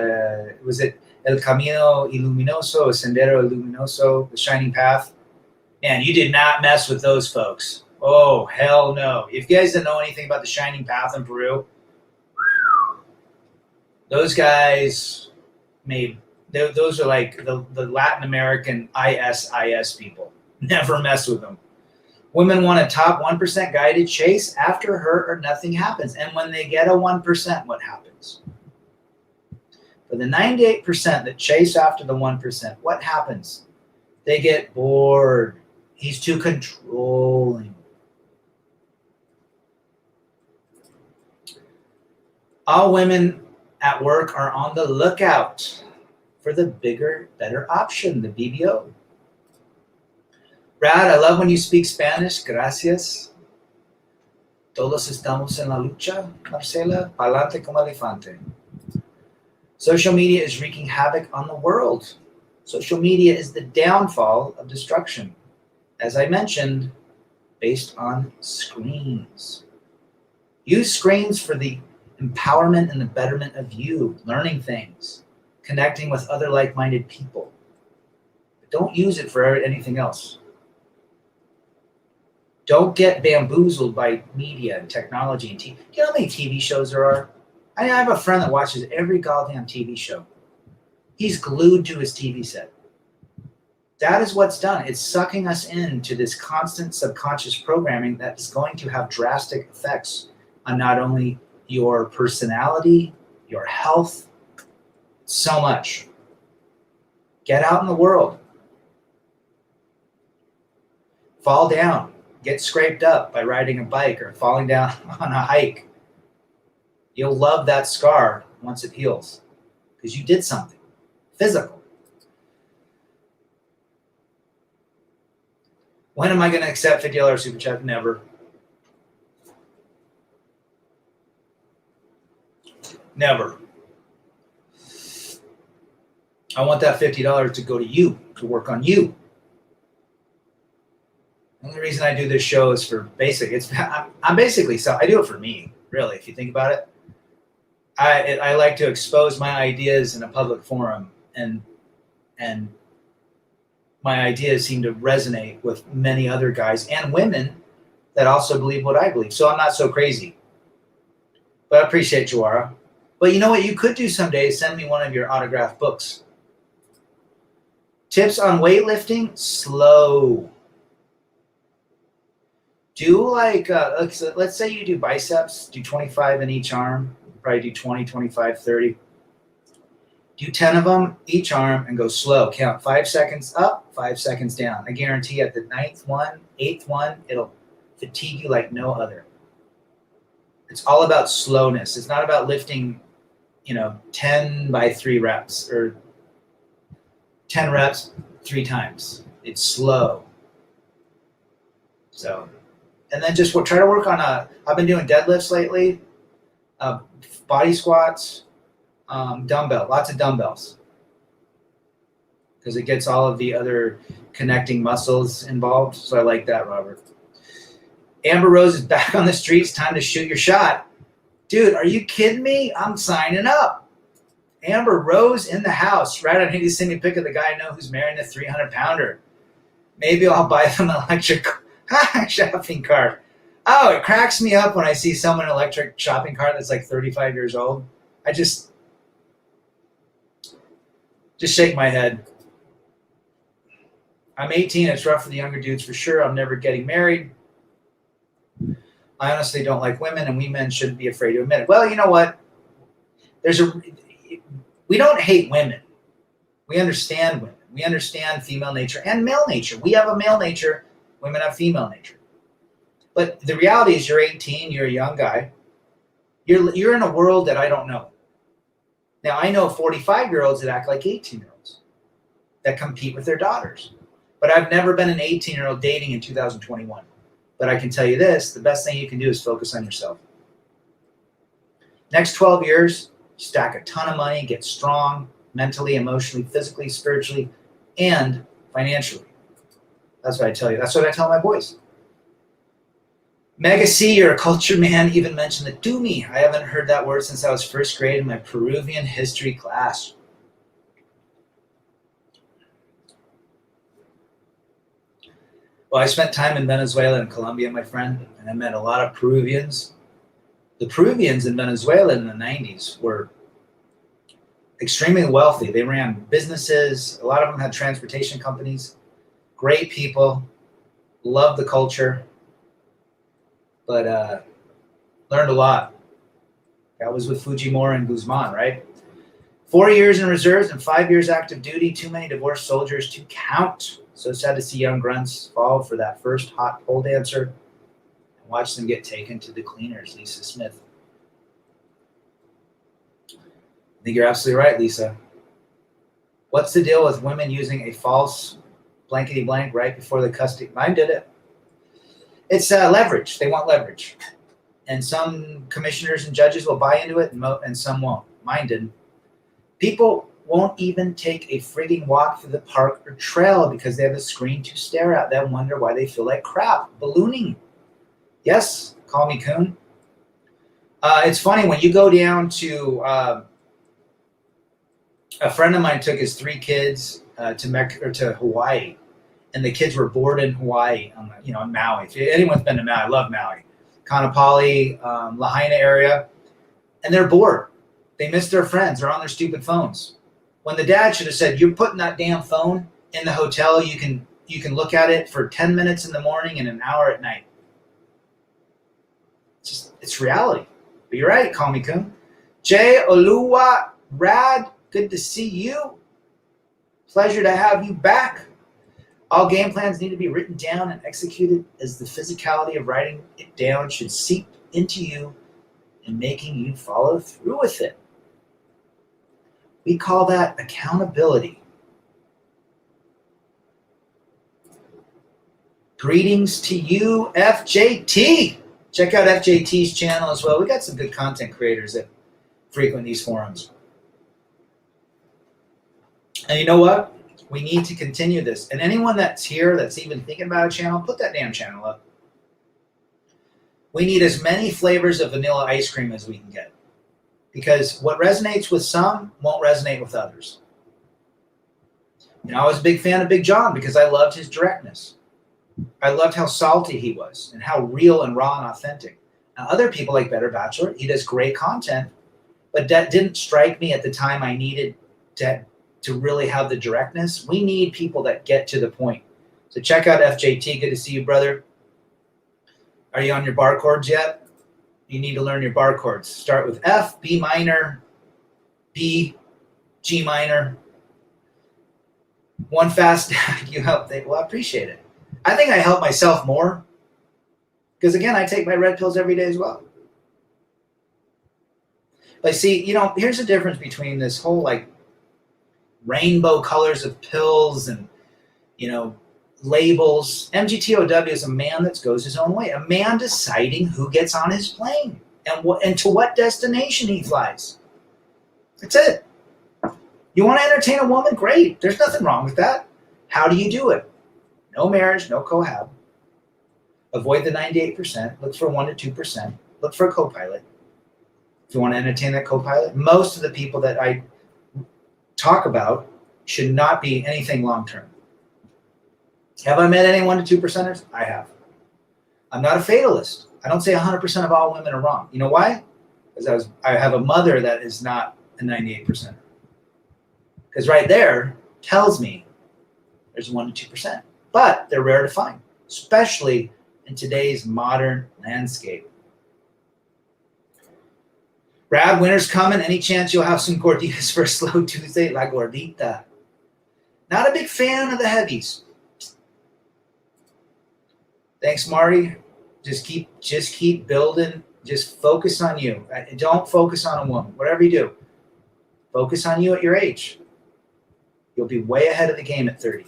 [SPEAKER 1] was it El Camino Iluminoso, Sendero Luminoso, the Shining Path? Man, you did not mess with those folks. Oh, hell no. If you guys don't know anything about the Shining Path in Peru, those guys those are like the Latin American ISIS people. Never mess with them. Women want a top 1% guy to chase after her or nothing happens. And when they get a 1%, what happens? For the 98% that chase after the 1%, what happens? They get bored. He's too controlling. All women at work are on the lookout for the bigger, better option, the BBO. Brad, I love when you speak Spanish. Gracias. Todos estamos en la lucha, Marcela. Pa'lante como elefante. Social media is wreaking havoc on the world. Social media is the downfall of destruction. As I mentioned, based on screens. Use screens for the empowerment and the betterment of you, learning things, connecting with other like-minded people. But don't use it for anything else. Don't get bamboozled by media and technology and TV. You know how many TV shows there are? I have a friend that watches every goddamn TV show. He's glued to his TV set. That is what's done. It's sucking us into this constant subconscious programming that is going to have drastic effects on not only your personality, your health, so much. Get out in the world. Fall down. Get scraped up by riding a bike or falling down on a hike. You'll love that scar once it heals because you did something physical. When am I going to accept $50 super chat? Never. Never. I want that $50 to go to you, to work on you. The only reason I do this show is for I'm basically, so I do it for me, really, if you think about it. I like to expose my ideas in a public forum, and my ideas seem to resonate with many other guys and women that also believe what I believe. So I'm not so crazy. But I appreciate Juara. But you know what you could do someday is send me one of your autographed books. Tips on weightlifting, slow. Do like, let's say you do biceps, do 25 in each arm, probably do 20, 25, 30. Do 10 of them each arm and go slow. Count 5 seconds up, 5 seconds down. I guarantee at the 9th one, 8th one, it'll fatigue you like no other. It's all about slowness. It's not about lifting, 10 by 3 reps or 10 reps 3 times. It's slow. So, and then just try to work on I've been doing deadlifts lately, body squats, dumbbell, lots of dumbbells, because it gets all of the other connecting muscles involved. So I like that, Robert. Amber Rose is back on the streets. Time to shoot your shot. Dude, are you kidding me? I'm signing up. Amber Rose in the house. Right, I need to send me a pic of the guy I know who's marrying a 300-pounder. Maybe I'll buy them an electric shopping cart. Oh, it cracks me up when I see someone in an electric shopping cart that's like 35 years old. I just shake my head. I'm 18. It's rough for the younger dudes for sure. I'm never getting married. I honestly don't like women, and we men shouldn't be afraid to admit it. Well, you know what? We don't hate women. We understand women. We understand female nature and male nature. We have a male nature. Women have female nature. But the reality is, you're 18. You're a young guy. You're in a world that I don't know. Now, I know 45-year-olds that act like 18-year-olds that compete with their daughters. But I've never been an 18-year-old dating in 2021. But I can tell you this, the best thing you can do is focus on yourself. Next 12 years, stack a ton of money, get strong mentally, emotionally, physically, spiritually, and financially. That's what I tell you. That's what I tell my boys. Mega C, you're a culture man, even mentioned the Dumi. I haven't heard that word since I was first grade in my Peruvian history class. Well, I spent time in Venezuela and Colombia, my friend, and I met a lot of Peruvians. The Peruvians in Venezuela in the 90s were extremely wealthy. They ran businesses. A lot of them had transportation companies. Great people. Loved the culture. But learned a lot. That was with Fujimori and Guzman, right? 4 years in reserves and 5 years active duty. Too many divorced soldiers to count. So sad to see young grunts fall for that first hot pole dancer and watch them get taken to the cleaners, Lisa Smith. I think you're absolutely right, Lisa. What's the deal with women using a false blankety blank right before the custody? Mine did it. It's leverage. They want leverage. And some commissioners and judges will buy into it and some won't. Mine didn't. People won't even take a frigging walk through the park or trail because they have a screen to stare at. Then wonder why they feel like crap. Ballooning. Yes, call me coon. It's funny when you go down to a friend of mine took his 3 kids to Hawaii, and the kids were bored in Hawaii, on Maui. If anyone's been to Maui, I love Maui, Kaanapali, Lahaina area, and they're bored. They miss their friends. They're on their stupid phones. When the dad should have said, "You're putting that damn phone in the hotel. You can look at it for 10 minutes in the morning and an hour at night." It's reality. But you're right, call me coon. Jay Oluwa Rad, good to see you. Pleasure to have you back. All game plans need to be written down and executed, as the physicality of writing it down should seep into you and making you follow through with it. We call that accountability. Greetings to you, FJT. Check out FJT's channel as well. We got some good content creators that frequent these forums. And you know what? We need to continue this. And anyone that's here that's even thinking about a channel, put that damn channel up. We need as many flavors of vanilla ice cream as we can get. Because what resonates with some won't resonate with others. I was a big fan of Big John because I loved his directness. I loved how salty he was and how real and raw and authentic. Now, other people like Better Bachelor, he does great content, but that didn't strike me at the time I needed to really have the directness. We need people that get to the point. So check out FJT. Good to see you, brother. Are you on your bar chords yet? You need to learn your bar chords. Start with F, B minor, B, G minor. One fast you help. Well, I appreciate it. I think I help myself more because, again, I take my red pills every day as well. But see, here's the difference between this whole rainbow colors of pills and, labels. MGTOW is a man that goes his own way, a man deciding who gets on his plane and to what destination he flies. That's it. You want to entertain a woman? Great. There's nothing wrong with that. How do you do it? No marriage, no cohab. Avoid the 98%. Look for 1% to 2%. Look for a co-pilot. If you want to entertain that co-pilot, most of the people that I talk about should not be anything long-term. Have I met any 1% to 2%ers? I have. I'm not a fatalist. I don't say 100% of all women are wrong. You know why? Because I have a mother that is not a 98%. Because right there tells me there's 1% to 2%. But they're rare to find, especially in today's modern landscape. Brad, winter's coming. Any chance you'll have some gorditas for a slow Tuesday? La gordita. Not a big fan of the heavies. Thanks, Marty. Just keep building. Just focus on you. Don't focus on a woman. Whatever you do, focus on you at your age. You'll be way ahead of the game at 30.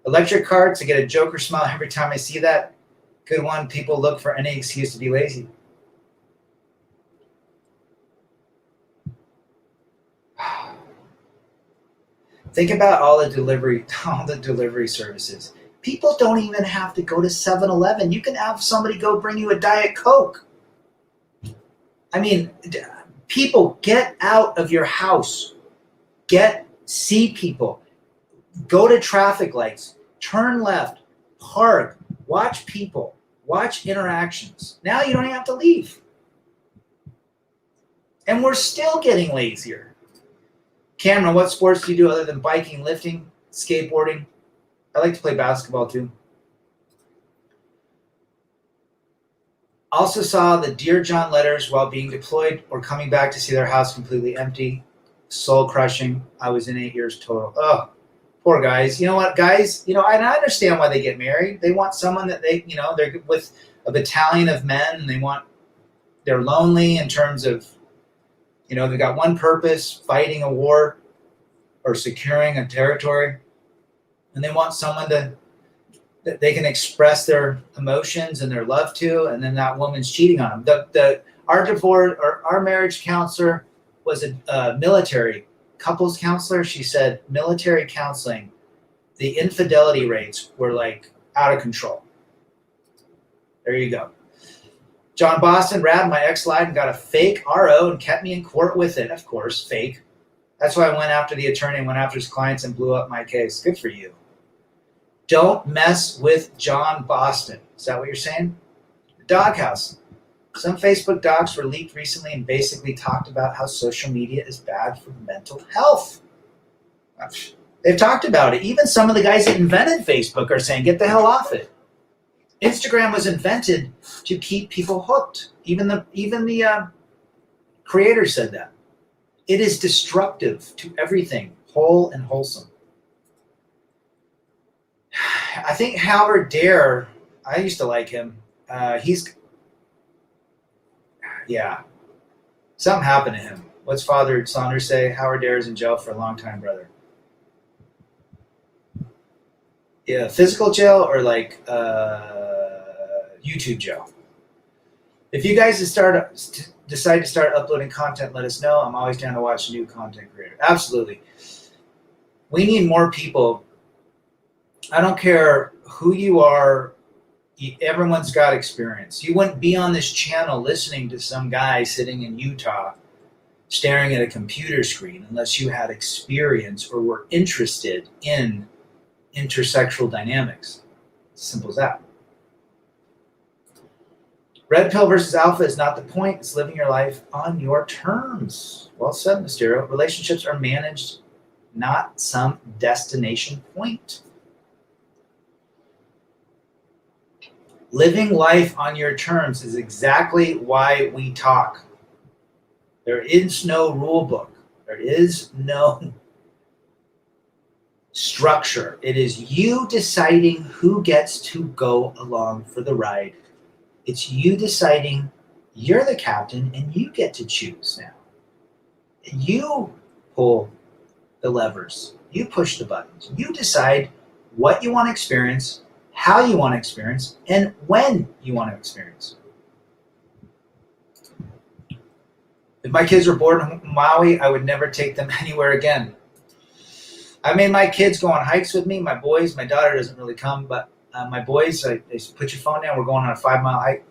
[SPEAKER 1] Electric carts, I get a Joker smile every time I see that. Good one. People look for any excuse to be lazy. Think about all the delivery services. People don't even have to go to 7-Eleven. You can have somebody go bring you a Diet Coke. I mean, people, get out of your house. See people. Go to traffic lights, turn left, park, watch people, watch interactions. Now you don't even have to leave. And we're still getting lazier. Cameron, what sports do you do other than biking, lifting, skateboarding? I like to play basketball too. Also saw the Dear John letters while being deployed or coming back to see their house completely empty. Soul crushing. I was in 8 years total. Oh, poor guys. You know what, guys? I understand why they get married. They want someone that they're with a battalion of men, and they're lonely in terms of, they've got one purpose, fighting a war or securing a territory, and they want someone that they can express their emotions and their love to, and then that woman's cheating on them. Our marriage counselor was a military couples counselor. She said military counseling, the infidelity rates were out of control. There you go. John Boston, Rad, my ex lied and got a fake RO and kept me in court with it. Of course, fake. That's why I went after the attorney and went after his clients and blew up my case. Good for you. Don't mess with John Boston. Is that what you're saying? The doghouse. Some Facebook docs were leaked recently and basically talked about how social media is bad for mental health. They've talked about it. Even some of the guys that invented Facebook are saying, get the hell off it. Instagram was invented to keep people hooked. Even the creator said that. It is destructive to everything, whole and wholesome. I think Howard Dare, I used to like him. Something happened to him. What's Father Saunders say? Howard Dare is in jail for a long time, brother. Yeah, physical jail or like YouTube jail. If you guys decide to start uploading content, let us know. I'm always down to watch a new content creator. Absolutely. We need more people. I don't care who you are. Everyone's got experience. You wouldn't be on this channel listening to some guy sitting in Utah staring at a computer screen unless you had experience or were interested in intersexual dynamics. Simple as that. Red pill versus alpha is not the point. It's living your life on your terms. Well said, Mysterio. Relationships are managed, not some destination point. Living life on your terms is exactly why we talk. There is no rule book. There is no structure. It is you deciding who gets to go along for the ride. It's you deciding you're the captain and you get to choose now. You pull the levers. You push the buttons. You decide what you want to experience, how you want to experience, and when you want to experience. If my kids were born in Maui, I would never take them anywhere again. I made my kids go on hikes with me. My boys, my daughter doesn't really come, but my boys, they put your phone down. We're going on a 5-mile hike.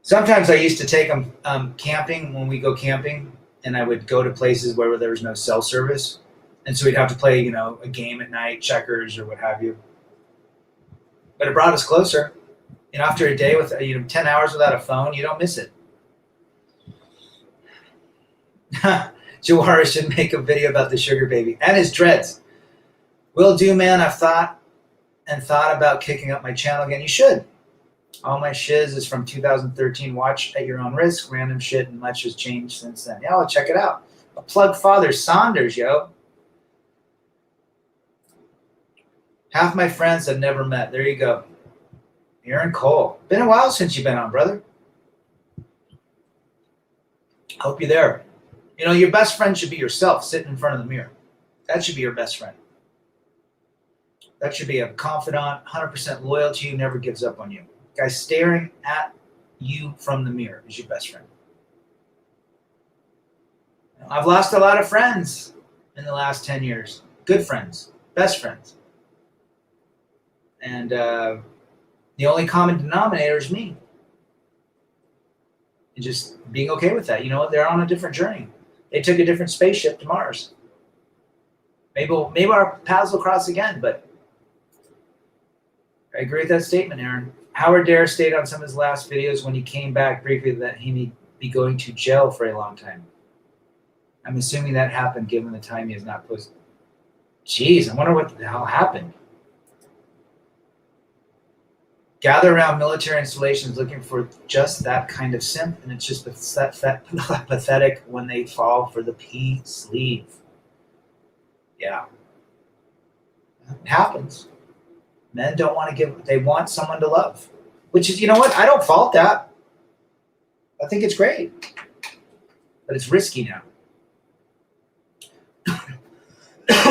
[SPEAKER 1] Sometimes I used to take them camping when we go camping, and I would go to places where there was no cell service. And so we'd have to play, a game at night, checkers or what have you. But it brought us closer. After a day with 10 hours without a phone, you don't miss it. Jawara should make a video about the sugar baby and his dreads. Will do, man. I've thought about kicking up my channel again. You should. All my shiz is from 2013. Watch at your own risk. Random shit and much has changed since then. Yeah, I'll check it out. A plug Father Saunders, yo. Half my friends I've never met. There you go. Aaron Cole. Been a while since you've been on, brother. Hope you're there. Your best friend should be yourself sitting in front of the mirror. That should be your best friend. That should be a confidant, 100% loyal to you, never gives up on you. Guy staring at you from the mirror is your best friend. I've lost a lot of friends in the last 10 years. Good friends, best friends. And the only common denominator is me. And just being okay with that. They're on a different journey. They took a different spaceship to Mars. Maybe our paths will cross again, but I agree with that statement, Aaron. Howard Dare stated on some of his last videos when he came back briefly that he may be going to jail for a long time. I'm assuming that happened given the time he has not posted. Jeez, I wonder what the hell happened. Gather around military installations looking for just that kind of simp, and it's just pathetic when they fall for the P sleeve. Yeah. It happens. Men don't want to give, they want someone to love. Which is, what? I don't fault that. I think it's great. But it's risky now.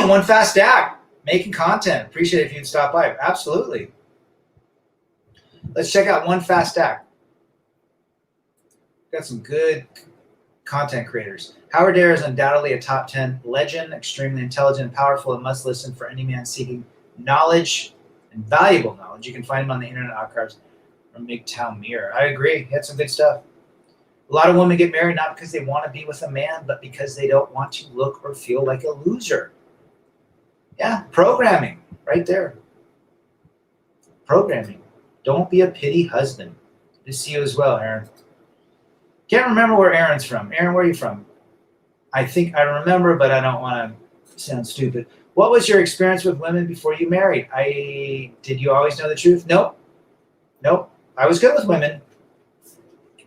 [SPEAKER 1] One Fast Act. Making content. Appreciate it if you'd stop by. Absolutely. Let's check out One Fast Act. Got some good content creators. Howard Dare is undoubtedly a top 10 legend, extremely intelligent and powerful, and must listen for any man seeking knowledge and valuable knowledge. You can find him on the Internet Archives from MGTOW Mirror. I agree. He had some good stuff. A lot of women get married not because they want to be with a man, but because they don't want to look or feel like a loser. Yeah, programming right there. Programming. Don't be a pity husband. Good to see you as well, Aaron. Can't remember where Aaron's from. Aaron, where are you from? I think I remember, but I don't want to sound stupid. What was your experience with women before you married? Did you always know the truth? Nope. I was good with women.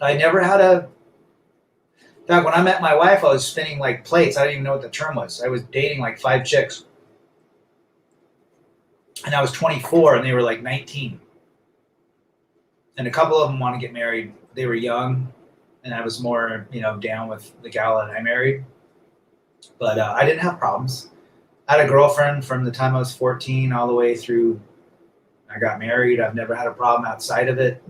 [SPEAKER 1] I never had in fact, when I met my wife, I was spinning like plates. I didn't even know what the term was. I was dating like 5 chicks. And I was 24 and they were like 19. And a couple of them want to get married. They were young, and I was more, down with the gal that I married. But I didn't have problems. I had a girlfriend from the time I was 14 all the way through I got married. I've never had a problem outside of it.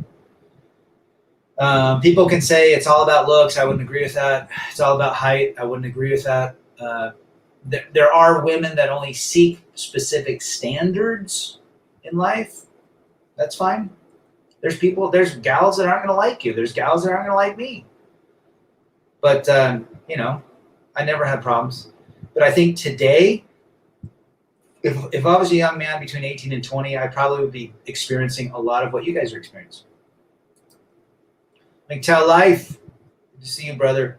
[SPEAKER 1] People can say it's all about looks. I wouldn't agree with that. It's all about height. I wouldn't agree with that. There are women that only seek specific standards in life. That's fine. There's gals that aren't going to like you. There's gals that aren't going to like me. But, I never had problems. But I think today, if I was a young man between 18 and 20, I probably would be experiencing a lot of what you guys are experiencing. McTell Life, good to see you, brother.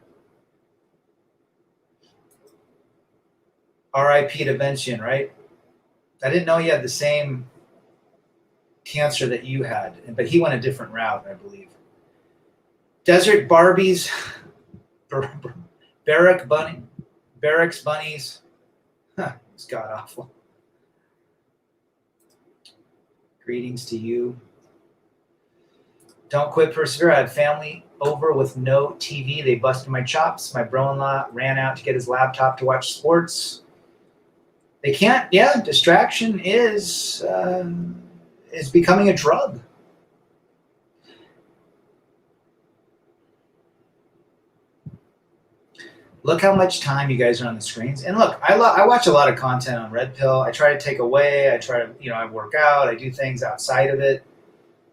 [SPEAKER 1] R.I.P. to Vention, right? I didn't know he had the same cancer that you had, but he went a different route, I believe. Desert Barbies, Barracks Bunnies. It's god awful. Greetings to you. Don't quit, persevere. I had family over with no TV. They busted my chops. My bro-in-law ran out to get his laptop to watch sports. They can't. Yeah, distraction is becoming a drug. Look how much time you guys are on the screens. And look, I watch a lot of content on Red Pill. I try to take away. I work out. I do things outside of it.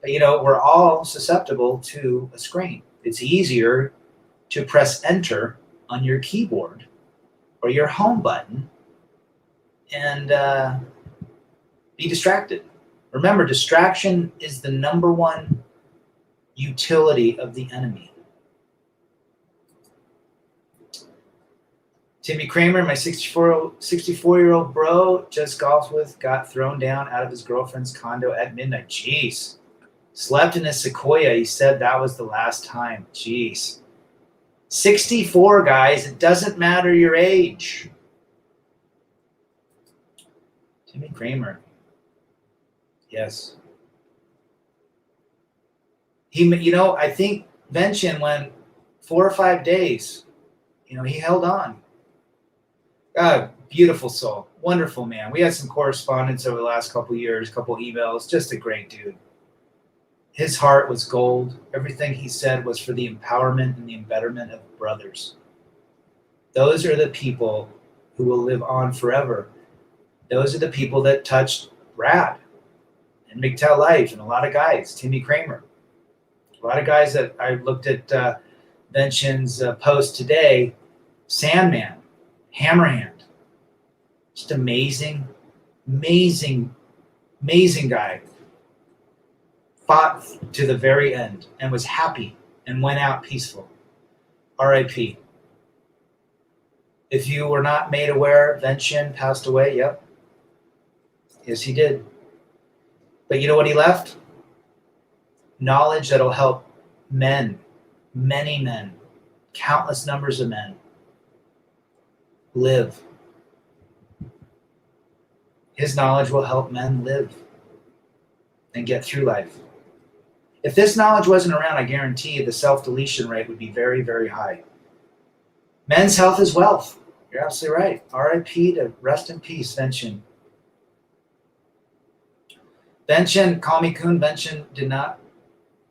[SPEAKER 1] But, we're all susceptible to a screen. It's easier to press enter on your keyboard or your home button and be distracted. Remember, distraction is the number one utility of the enemy. Timmy Kramer, my 64-year-old bro, just golfed with, got thrown down out of his girlfriend's condo at midnight. Jeez. Slept in a Sequoia. He said that was the last time. Jeez. 64, guys. It doesn't matter your age. Timmy Kramer. Yes. I think Vention went 4 or 5 days. He held on. God, beautiful soul. Wonderful man. We had some correspondence over the last couple of years, couple emails. Just a great dude. His heart was gold. Everything he said was for the empowerment and the betterment of brothers. Those are the people who will live on forever. Those are the people that touched Brad and MGTOW Life and a lot of guys, Timmy Kramer. A lot of guys that I looked at Vention's post today, Sandman, Hammerhand. Just amazing guy. Fought to the very end and was happy and went out peaceful. R.I.P. If you were not made aware, Vention passed away. Yep. Yes, he did. But you know what he left? Knowledge that'll help men, many men, countless numbers of men live. His knowledge will help men live and get through life. If this knowledge wasn't around, I guarantee you the self-deletion rate would be very, very high. Men's health is wealth. You're absolutely right. R.I.P. to rest in peace, Vention. Vention, call me Coon. Vention did not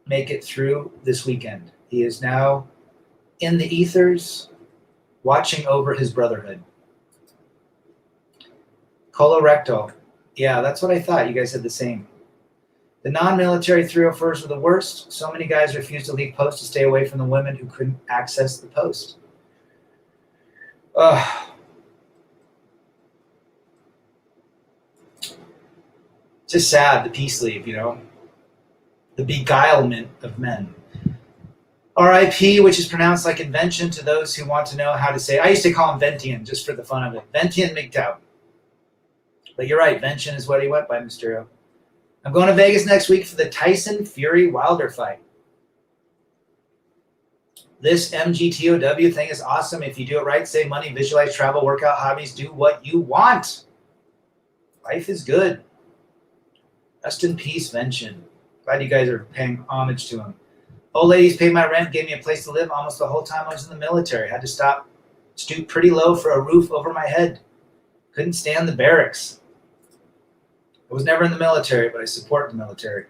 [SPEAKER 1] make it through this weekend. He is now in the ethers, watching over his brotherhood. Colorectal. Yeah, that's what I thought. You guys said the same. The non-military 304s were the worst. So many guys refused to leave post to stay away from the women who couldn't access the post. Just sad, the peace leave, the beguilement of men. R.I.P., which is pronounced like invention to those who want to know how to say it. I used to call him Ventian just for the fun of it. Ventian MGTOW. But you're right, Vention is what he went by, Mysterio. I'm going to Vegas next week for the Tyson Fury Wilder fight. This MGTOW thing is awesome. If you do it right, save money, visualize, travel, workout, hobbies, do what you want. Life is good. Rest in peace, Vention. Glad you guys are paying homage to him. Old ladies paid my rent, gave me a place to live almost the whole time I was in the military. I had to stoop pretty low for a roof over my head. Couldn't stand the barracks. I was never in the military, but I support the military.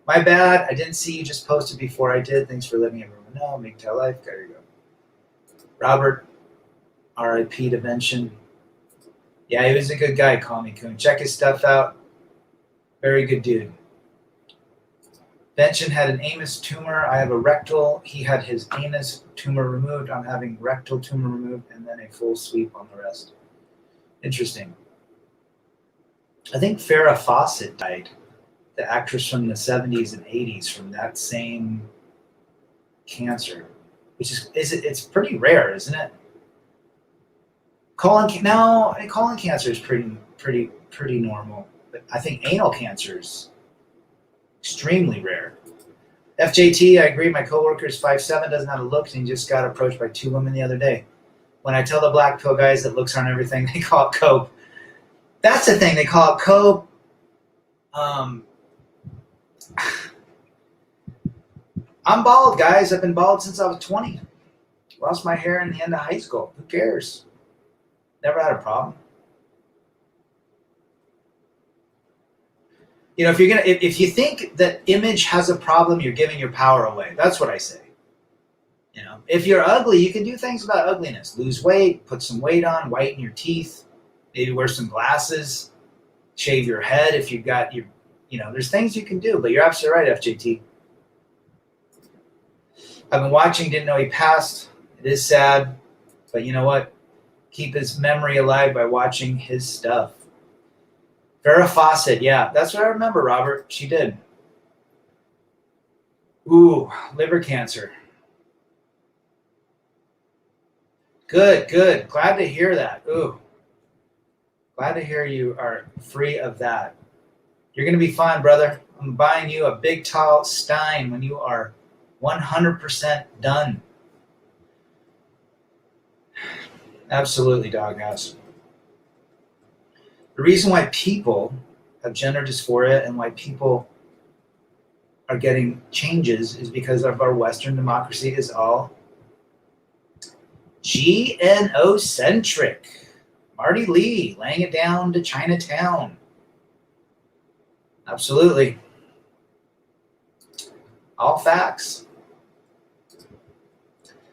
[SPEAKER 1] My bad. I didn't see you just posted before I did. Thanks for living in room. No, make tell life. There you go. Robert, R.I.P. to Vention. Yeah, he was a good guy. Call me Coon. Check his stuff out. Very good dude. Vention had an anus tumor. I have a rectal. He had his anus tumor removed. I'm having rectal tumor removed and then a full sweep on the rest. Interesting. I think Farrah Fawcett died, the actress from the 70s and 80s, from that same cancer, which it's pretty rare, isn't it? Colon cancer is pretty normal, but I think anal cancer is extremely rare. FJT, I agree. My coworker is 5'7", doesn't know how to look, and he just got approached by 2 women the other day. When I tell the black pill guys that looks aren't everything, they call it cope. That's the thing, they call it cope. I'm bald, guys. I've been bald since I was 20. Lost my hair in the end of high school. Who cares? Never had a problem. You know, if you think that image has a problem, you're giving your power away. That's what I say. You know, if you're ugly, you can do things about ugliness. Lose weight, put some weight on, whiten your teeth, maybe wear some glasses, shave your head if you've got your, you know, there's things you can do, but you're absolutely right, FJT. I've been watching, didn't know he passed. It is sad, but you know what? Keep his memory alive by watching his stuff. Farrah Fawcett, yeah, that's what I remember, Robert. She did. Ooh, liver cancer. Good, good. Glad to hear that. Ooh. Glad to hear you are free of that. You're going to be fine, brother. I'm buying you a big, tall stein when you are 100% done. Absolutely, Doghouse. The reason why people have gender dysphoria and why people are getting changes is because of our Western democracy is all GNO-centric. Marty Lee laying it down to Chinatown. Absolutely. All facts.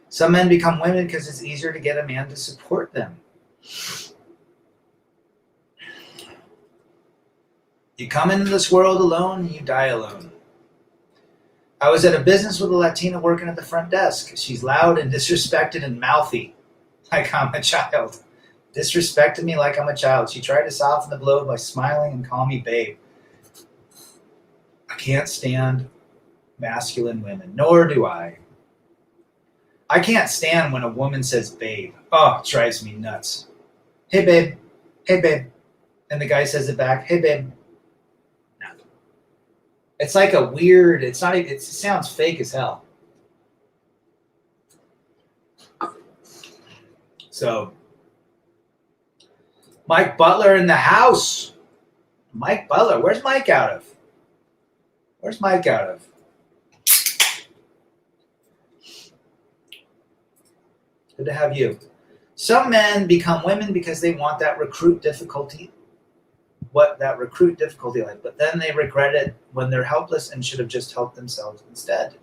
[SPEAKER 1] Some men become women because it's easier to get a man to support them. You come into this world alone and you die alone. I was at a business with a Latina working at the front desk. She's loud and disrespected and mouthy, like I'm a child. Disrespected me like I'm a child. She tried to soften the blow by smiling and call me babe. I can't stand masculine women, nor do I. I can't stand when a woman says babe. Oh, it drives me nuts. Hey, babe. Hey, babe. And the guy says it back. Hey, babe. No. It's like a weird, it sounds fake as hell. So, Mike Butler in the house. Mike Butler. Where's Mike out of? Where's Mike out of? Good to have you. Some men become women because they want that recruit difficulty. What that recruit difficulty like, but then they regret it when they're helpless and should have just helped themselves instead.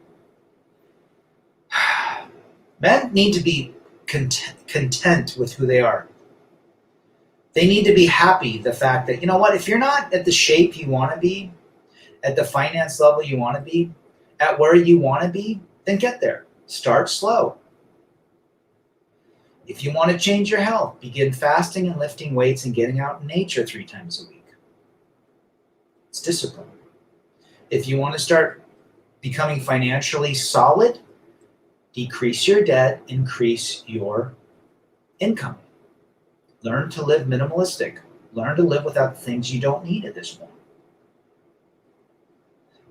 [SPEAKER 1] Men need to be content with who they are. They need to be happy the fact that, you know what, if you're not at the shape you want to be, at the finance level you want to be, at where you want to be, then get there. Start slow. If you want to change your health, begin fasting and lifting weights and getting out in nature 3 times a week. It's discipline. If you want to start becoming financially solid, decrease your debt, increase your income. Learn to live minimalistic. Learn to live without things you don't need at this point.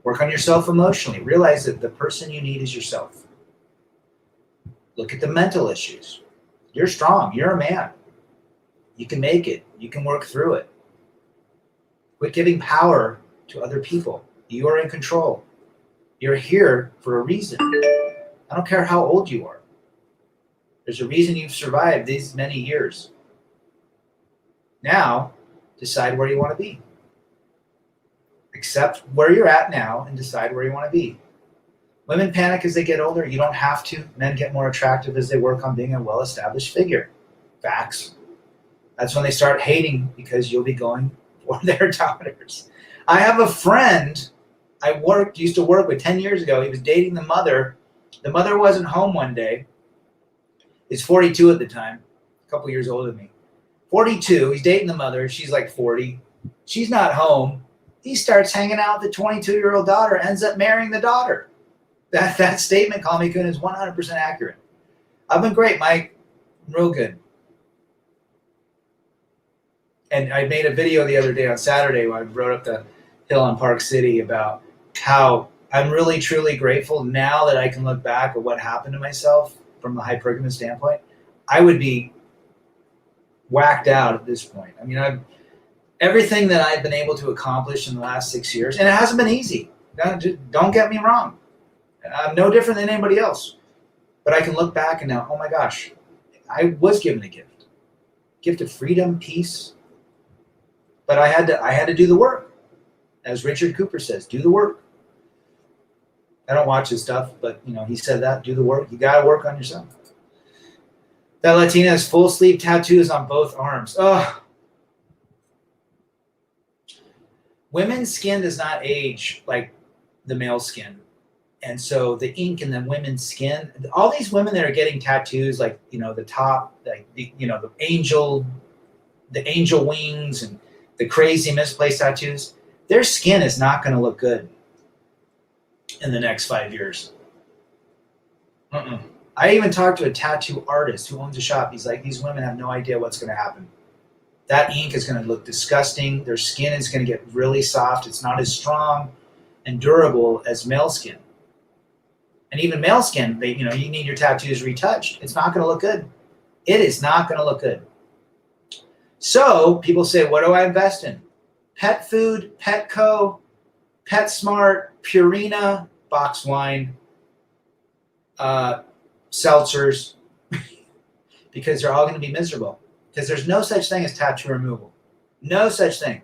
[SPEAKER 1] Work on yourself emotionally. Realize that the person you need is yourself. Look at the mental issues. You're strong. You're a man. You can make it. You can work through it. Quit giving power to other people. You are in control. You're here for a reason. I don't care how old you are. There's a reason you've survived these many years. Now, decide where you want to be. Accept where you're at now and decide where you want to be. Women panic as they get older. You don't have to. Men get more attractive as they work on being a well-established figure. Facts. That's when they start hating because you'll be going for their daughters. I have a friend I used to work with 10 years ago. He was dating the mother. The mother wasn't home one day. He's 42 at the time, a couple years older than me. 42, he's dating the mother. She's like 40. She's not home. He starts hanging out with the 22-year-old daughter, ends up marrying the daughter. That statement, Call Me Coon, is 100% accurate. I've been great, Mike. Real good. And I made a video the other day on Saturday when I rode up the hill in Park City about how I'm really, truly grateful now that I can look back at what happened to myself from a hypergamous standpoint. I would be whacked out at this point. I mean, everything that I've been able to accomplish in the last 6 years, and it hasn't been easy. Don't get me wrong. I'm no different than anybody else. But I can look back and now, oh my gosh, I was given a gift of freedom, peace. But I had to do the work. As Richard Cooper says, do the work. I don't watch his stuff, but he said that, do the work. You got to work on yourself. That Latina has full sleeve tattoos on both arms. Oh. Women's skin does not age like the male skin. And so the ink in the women's skin, all these women that are getting tattoos, like, the top, like, the angel wings and the crazy misplaced tattoos, their skin is not going to look good in the next 5 years. I even talked to a tattoo artist who owns a shop. He's like, these women have no idea what's going to happen. That ink is going to look disgusting. Their skin is going to get really soft. It's not as strong and durable as male skin. And even male skin, you need your tattoos retouched. It's not going to look good. It is not going to look good. So people say, what do I invest in? Pet food, Petco, PetSmart, Purina, box wine, seltzers, because they're all going to be miserable. Because there's no such thing as tattoo removal. No such thing.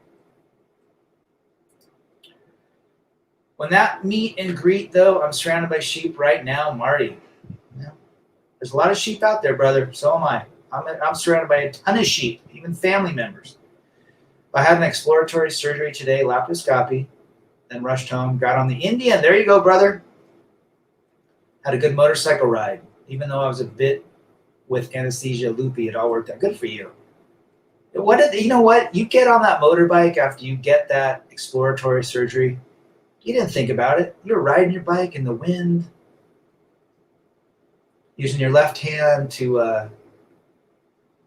[SPEAKER 1] When that meet and greet, though, I'm surrounded by sheep right now, Marty. Yeah. There's a lot of sheep out there, brother. So am I. I'm surrounded by a ton of sheep, even family members. I had an exploratory surgery today, laparoscopy, then rushed home, got on the Indian. There you go, brother. Had a good motorcycle ride. Even though I was a bit with anesthesia loopy, it all worked out. Good for you. You know what? You get on that motorbike after you get that exploratory surgery. You didn't think about it. You were riding your bike in the wind, using your left hand to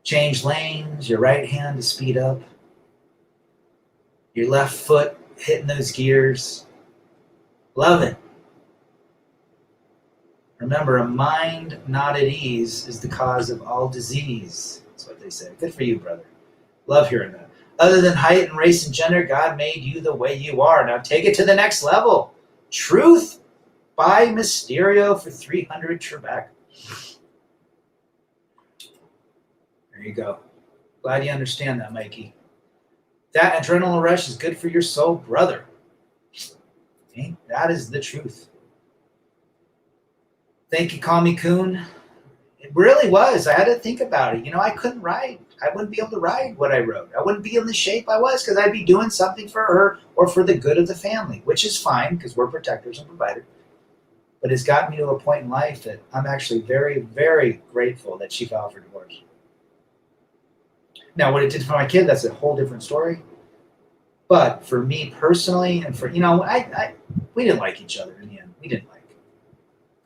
[SPEAKER 1] change lanes, your right hand to speed up, your left foot hitting those gears. Love it. Remember, a mind not at ease is the cause of all disease. That's what they say. Good for you, brother. Love hearing that. Other than height and race and gender, God made you the way you are. Now take it to the next level. Truth by Mysterio for 300 Trebek. There you go. Glad you understand that, Mikey. That adrenaline rush is good for your soul, brother. Okay? That is the truth. Thank you, Call Me Coon. It really was. I had to think about it. I couldn't ride. I wouldn't be able to ride what I rode. I wouldn't be in the shape I was because I'd be doing something for her or for the good of the family, which is fine because we're protectors and providers. But it's gotten me to a point in life that I'm actually very, very grateful that she filed for divorce. Now, what it did for my kid, that's a whole different story. But for me personally, and for, we didn't like each other in the end. We didn't like.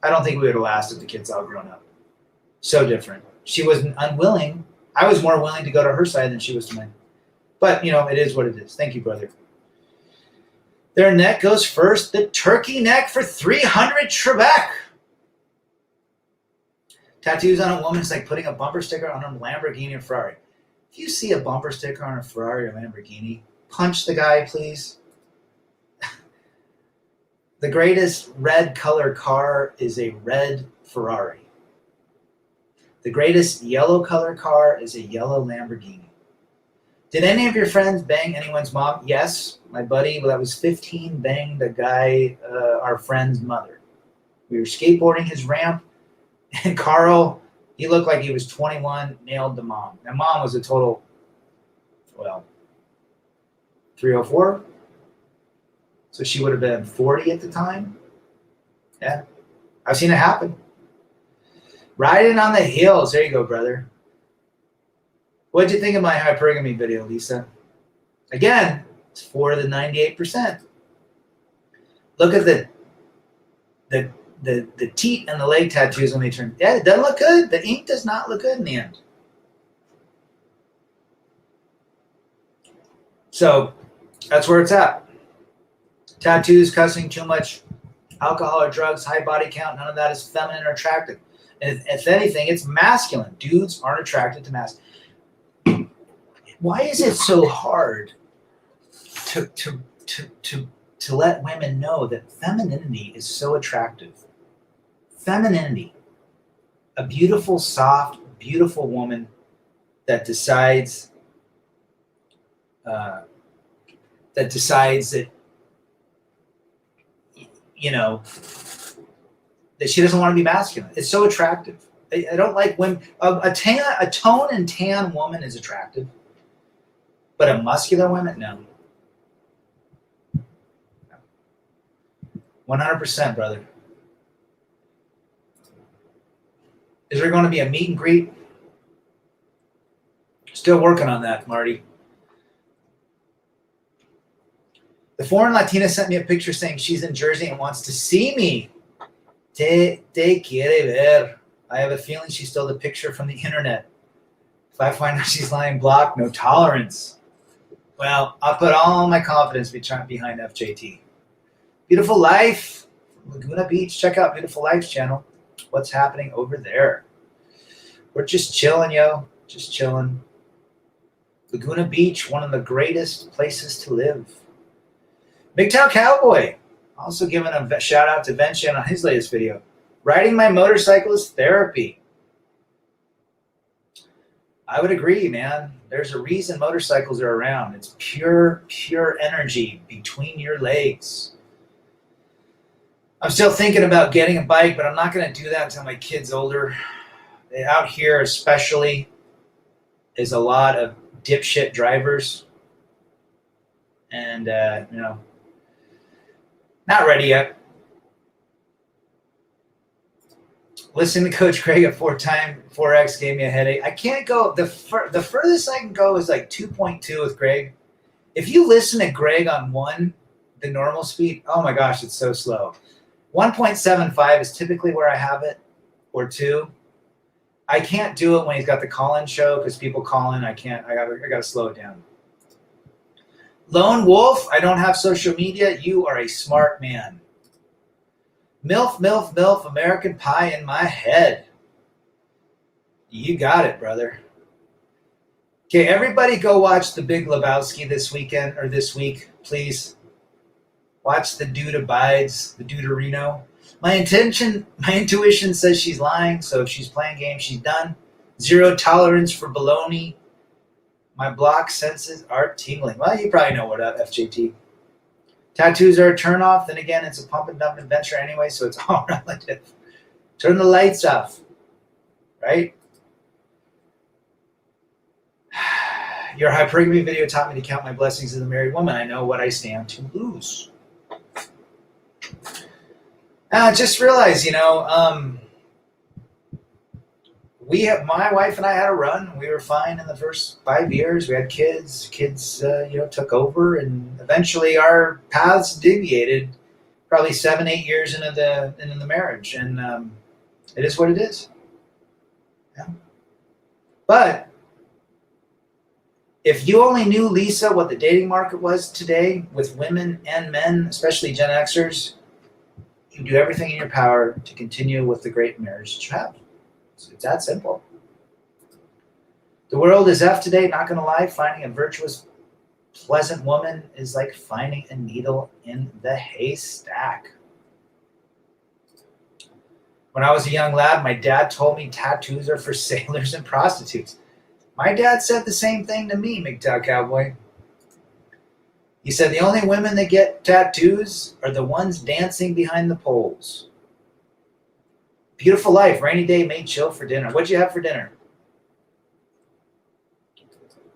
[SPEAKER 1] I don't think we would have lasted the kids all grown up. So different. She was unwilling. I was more willing to go to her side than she was to mine. But, it is what it is. Thank you, brother. Their neck goes first. The turkey neck for 300 Trebek. Tattoos on a woman is like putting a bumper sticker on a Lamborghini or Ferrari. If you see a bumper sticker on a Ferrari or Lamborghini, punch the guy, please. The greatest red color car is a red Ferrari. The greatest yellow color car is a yellow Lamborghini. Did any of your friends bang anyone's mom? Yes. My buddy that was 15 banged a guy, our friend's mother. We were skateboarding his ramp, and Carl, he looked like he was 21, nailed the mom. Now, mom was a total, 304. So she would have been 40 at the time. Yeah. I've seen it happen. Riding on the hills. There you go, brother. What'd you think of my hypergamy video, Lisa? Again, it's for the 98%. Look at the teat and the leg tattoos when they turn. Yeah, it doesn't look good. The ink does not look good in the end. So that's where it's at. Tattoos, cussing, too much alcohol or drugs, high body count, none of that is feminine or attractive. And if anything, it's masculine. Dudes aren't attracted to masculine. Why is it so hard to let women know that femininity is so attractive? Femininity, a beautiful, soft, beautiful woman that decides that that she doesn't want to be masculine. It's so attractive. I don't like women. A tone and tan woman is attractive, but a muscular woman, no. 100%, brother. Is there going to be a meet and greet? Still working on that, Marty. The foreign Latina sent me a picture saying she's in Jersey and wants to see me. Te quiere ver. I have a feeling she stole the picture from the internet. If I find out she's lying, blocked, no tolerance. Well, I'll put all my confidence behind FJT. Beautiful Life, Laguna Beach. Check out Beautiful Life's channel. What's happening over there? We're just chilling, yo. Just chilling. Laguna Beach, one of the greatest places to live. Big Town Cowboy. Also giving a shout out to Venshan on his latest video. Riding my motorcycle is therapy. I would agree, man. There's a reason motorcycles are around. It's pure energy between your legs. I'm still thinking about getting a bike, but I'm not going to do that until my kid's older. Out here especially is a lot of dipshit drivers. And, not ready yet. Listening to Coach Craig at 4x gave me a headache. I can't go. The furthest I can go is like 2.2 with Greg. If you listen to Greg on 1, the normal speed, oh my gosh, it's so slow. 1.75 is typically where I have it, or 2. I can't do it when he's got the call-in show because people call in. I can't. I gotta slow it down. Lone Wolf, I don't have social media. You are a smart man. MILF, American Pie in my head. You got it, brother. Okay, everybody go watch The Big Lebowski this weekend or this week, please. Watch The Dude Abides, The Duderino. My intuition says she's lying, so if she's playing games, she's done. Zero tolerance for baloney. My block senses are tingling. Well, you probably know what up, FJT. Tattoos are a turnoff. Then again, it's a pump and dump adventure anyway, so it's all relative. Turn the lights off, right? Your hypergamy video taught me to count my blessings as a married woman. I know what I stand to lose. Just realize, my wife and I had a run. We were fine in the first 5 years. We had kids. Kids, took over, and eventually our paths deviated. Probably 7-8 years into the marriage, and it is what it is. Yeah. But if you only knew, Lisa, what the dating market was today with women and men, especially Gen Xers, you do everything in your power to continue with the great marriage that you have. It's that simple. The world is F today, not going to lie. Finding a virtuous, pleasant woman is like finding a needle in the haystack. When I was a young lad, my dad told me tattoos are for sailors and prostitutes. My dad said the same thing to me, MGTOW Cowboy. He said the only women that get tattoos are the ones dancing behind the poles. Beautiful life, rainy day, made chill for dinner. What'd you have for dinner?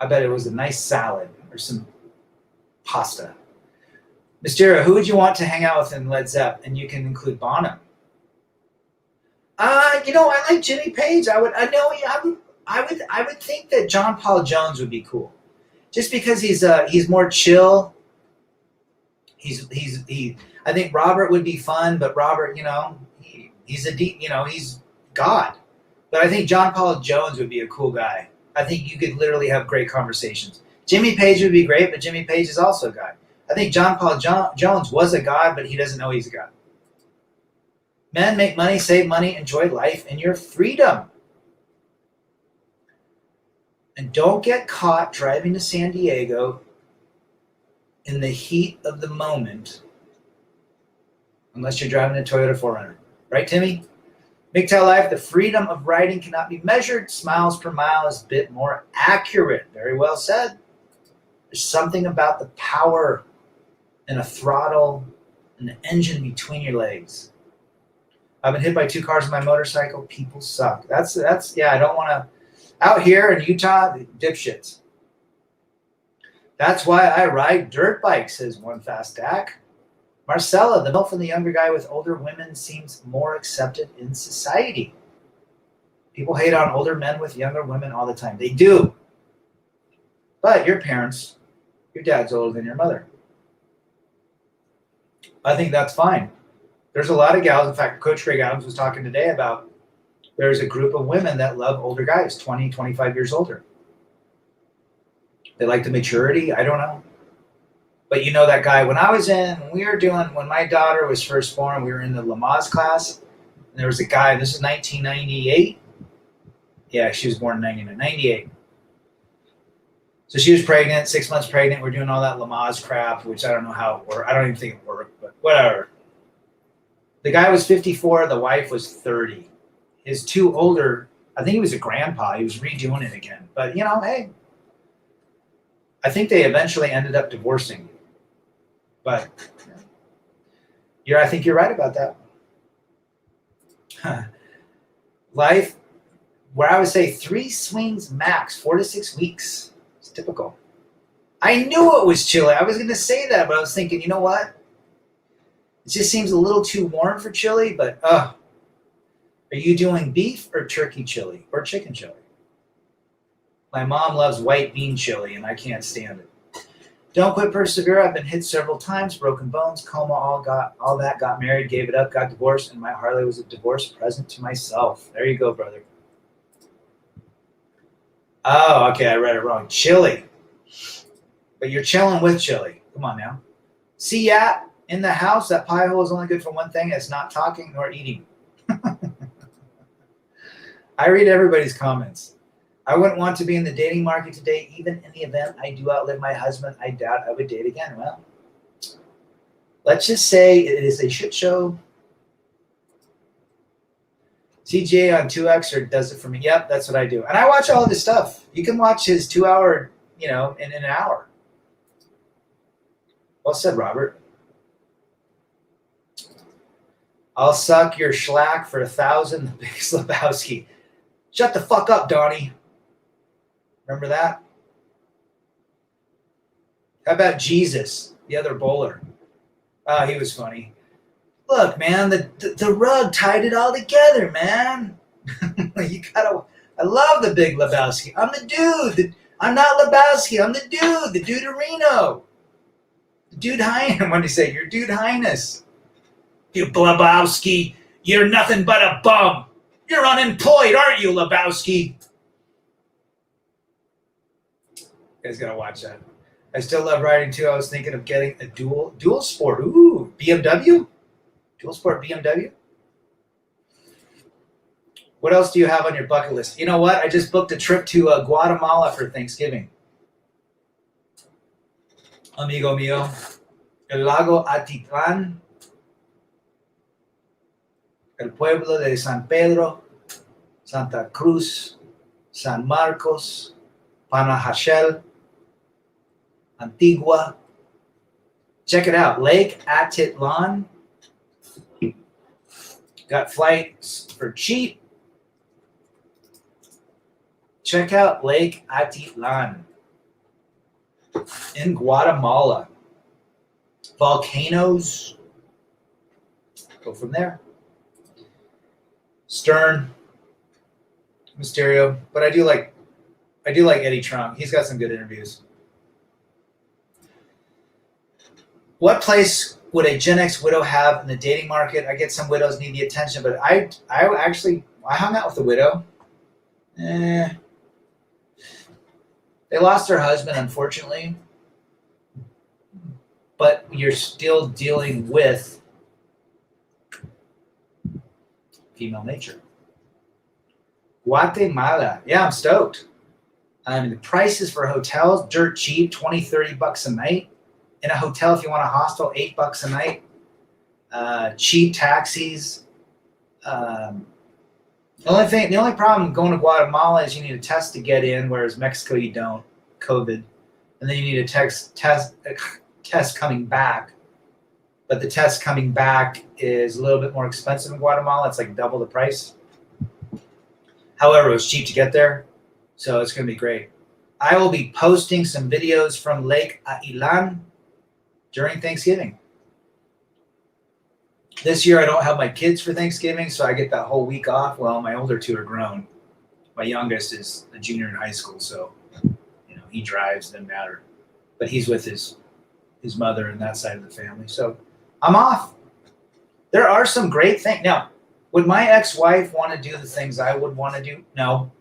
[SPEAKER 1] I bet it was a nice salad or some pasta. Mysterio, who would you want to hang out with in Led Zepp? And you can include Bono. I like Jimmy Page. I would think that John Paul Jones would be cool, just because he's more chill. I think Robert would be fun, but Robert, he's God. But I think John Paul Jones would be a cool guy. I think you could literally have great conversations. Jimmy Page would be great, but Jimmy Page is also a god. I think John Paul Jones was a god, but he doesn't know he's a god. Men, make money, save money, enjoy life and your freedom. And don't get caught driving to San Diego in the heat of the moment unless you're driving a Toyota 4Runner. Right, Timmy? MGTOW Life, the freedom of riding cannot be measured. Smiles per mile is a bit more accurate. Very well said. There's something about the power and a throttle and the engine between your legs. I've been hit by 2 cars on my motorcycle. People suck. That's I don't want to. Out here in Utah, dipshits. That's why I ride dirt bikes, says One Fast Dak. Marcella, the MILF and the younger guy with older women seems more accepted in society. People hate on older men with younger women all the time. They do. But your dad's older than your mother. I think that's fine. There's a lot of gals. In fact, Coach Greg Adams was talking today about there's a group of women that love older guys, 20, 25 years older. They like the maturity. I don't know. But you know that guy, when my daughter was first born, we were in the Lamaze class. And there was a guy, this is 1998. Yeah, she was born in 98. So she was pregnant, 6 months pregnant. We're doing all that Lamaze crap, which I don't know how it worked. I don't even think it worked, but whatever. The guy was 54. The wife was 30. His 2 older, I think he was a grandpa. He was redoing it again. But, hey, I think they eventually ended up divorcing. But I think you're right about that. Life, where I would say 3 swings max, 4 to 6 weeks. It's typical. I knew it was chilly. I was going to say that, but I was thinking, you know what? It just seems a little too warm for chili, but are you doing beef or turkey chili or chicken chili? My mom loves white bean chili, and I can't stand it. Don't quit, persevere. I've been hit several times, broken bones, coma, all that, got married, gave it up, got divorced, and my Harley was a divorce present to myself. There you go, brother. Oh, okay, I read it wrong. Chili. But you're chilling with chili. Come on now. See, yeah, in the house, that pie hole is only good for one thing. It's not talking nor eating. I read everybody's comments. I wouldn't want to be in the dating market today, even in the event I do outlive my husband. I doubt I would date again. Well, let's just say it is a shit show. CJ on 2X or does it for me. Yep, that's what I do. And I watch all of his stuff. You can watch his 2-hour, in an hour. Well said, Robert. I'll suck your schlack for 1,000, the Big Lebowski. Shut the fuck up, Donnie. Remember that? How about Jesus, the other bowler? Oh, he was funny. Look, man, the rug tied it all together, man. I love the Big Lebowski. I'm the dude. I'm not Lebowski. I'm the dude-erino. The dude Highness. What did he say? Your dude Highness. You Lebowski, you're nothing but a bum. You're unemployed, aren't you, Lebowski? You guys gotta watch that. I still love riding too. I was thinking of getting a dual sport. Ooh, BMW? Dual sport BMW? What else do you have on your bucket list? You know what? I just booked a trip to Guatemala for Thanksgiving. Amigo mío. El lago Atitlán. El pueblo de San Pedro. Santa Cruz. San Marcos. Panajachel, Antigua. Check it out. Lake Atitlan. Got flights for cheap. Check out Lake Atitlan in Guatemala. Volcanoes. Go from there. Stern, Mysterio, but I do like Eddie Trunk. He's got some good interviews. What place would a Gen X widow have in the dating market? I get some widows need the attention, but I hung out with a widow. They lost their husband, unfortunately, but you're still dealing with female nature. Guatemala. Yeah, I'm stoked. I mean, the prices for hotels, dirt cheap, $20-$30 a night. In a hotel, if you want a hostel, $8 a night. Cheap taxis. The only problem going to Guatemala is you need a test to get in, whereas Mexico you don't. COVID, and then you need a test coming back. But the test coming back is a little bit more expensive in Guatemala. It's like double the price. However, it was cheap to get there, so it's going to be great. I will be posting some videos from Lake Atitlan during Thanksgiving. This year, I don't have my kids for Thanksgiving, so I get that whole week off. Well, my older two are grown. My youngest is a junior in high school, so he drives, doesn't matter. But he's with his mother and that side of the family. So I'm off. There are some great things. Now, would my ex-wife want to do the things I would want to do? No.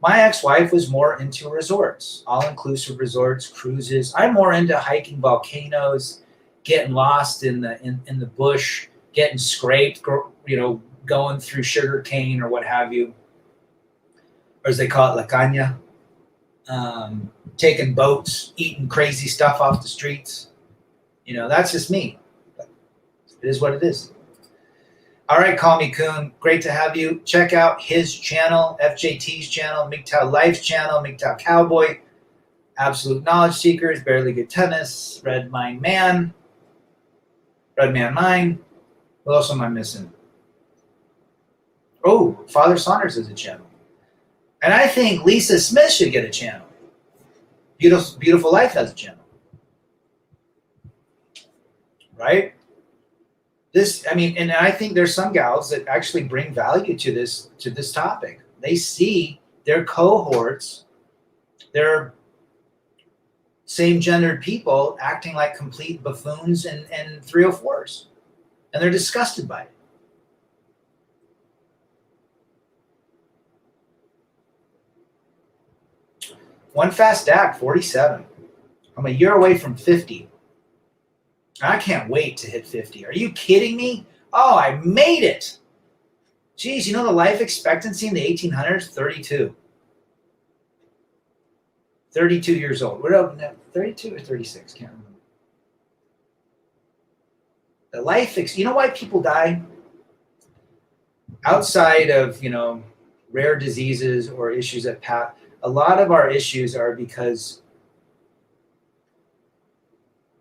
[SPEAKER 1] My ex-wife was more into resorts, all-inclusive resorts, cruises. I'm more into hiking volcanoes, getting lost in the bush, getting scraped, going through sugar cane or what have you, or as they call it, la caña. Taking boats, eating crazy stuff off the streets. That's just me. But it is what it is. All right, Call Me Coon. Great to have you. Check out his channel, FJT's channel, MGTOW Life's channel, MGTOW Cowboy, Absolute Knowledge Seekers, Barely Good Tennis, Red Man 9. What else am I missing? Oh, Father Saunders has a channel. And I think Lisa Smith should get a channel. Beautiful Life has a channel. Right? And I think there's some gals that actually bring value to this topic. They see their cohorts, their same-gendered people acting like complete buffoons and 304s. And they're disgusted by it. One Fast Act, 47. I'm a year away from 50. I can't wait to hit 50. Are you kidding me? Oh, I made it. Geez, the life expectancy in the 1800s? 32. 32 years old. What else? 32 or 36? Can't remember. The life, you know why people die? Outside of, rare diseases or issues that pass. A lot of our issues are because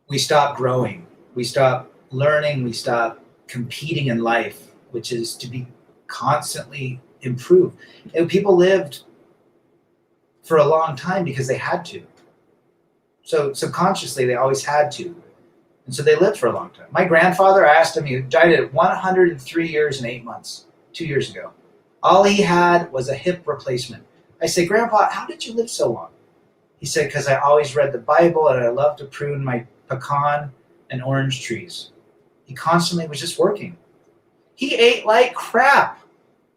[SPEAKER 1] we stop growing, we stop learning, we stop competing in life, which is to be constantly improved. And people lived for a long time because they had to. So subconsciously, they always had to. And so they lived for a long time. My grandfather, I asked him, he died at 103 years and 8 months, 2 years ago. All he had was a hip replacement. I said, Grandpa, how did you live so long? He said, because I always read the Bible and I love to prune my pecan and orange trees. He constantly was just working. He ate like crap.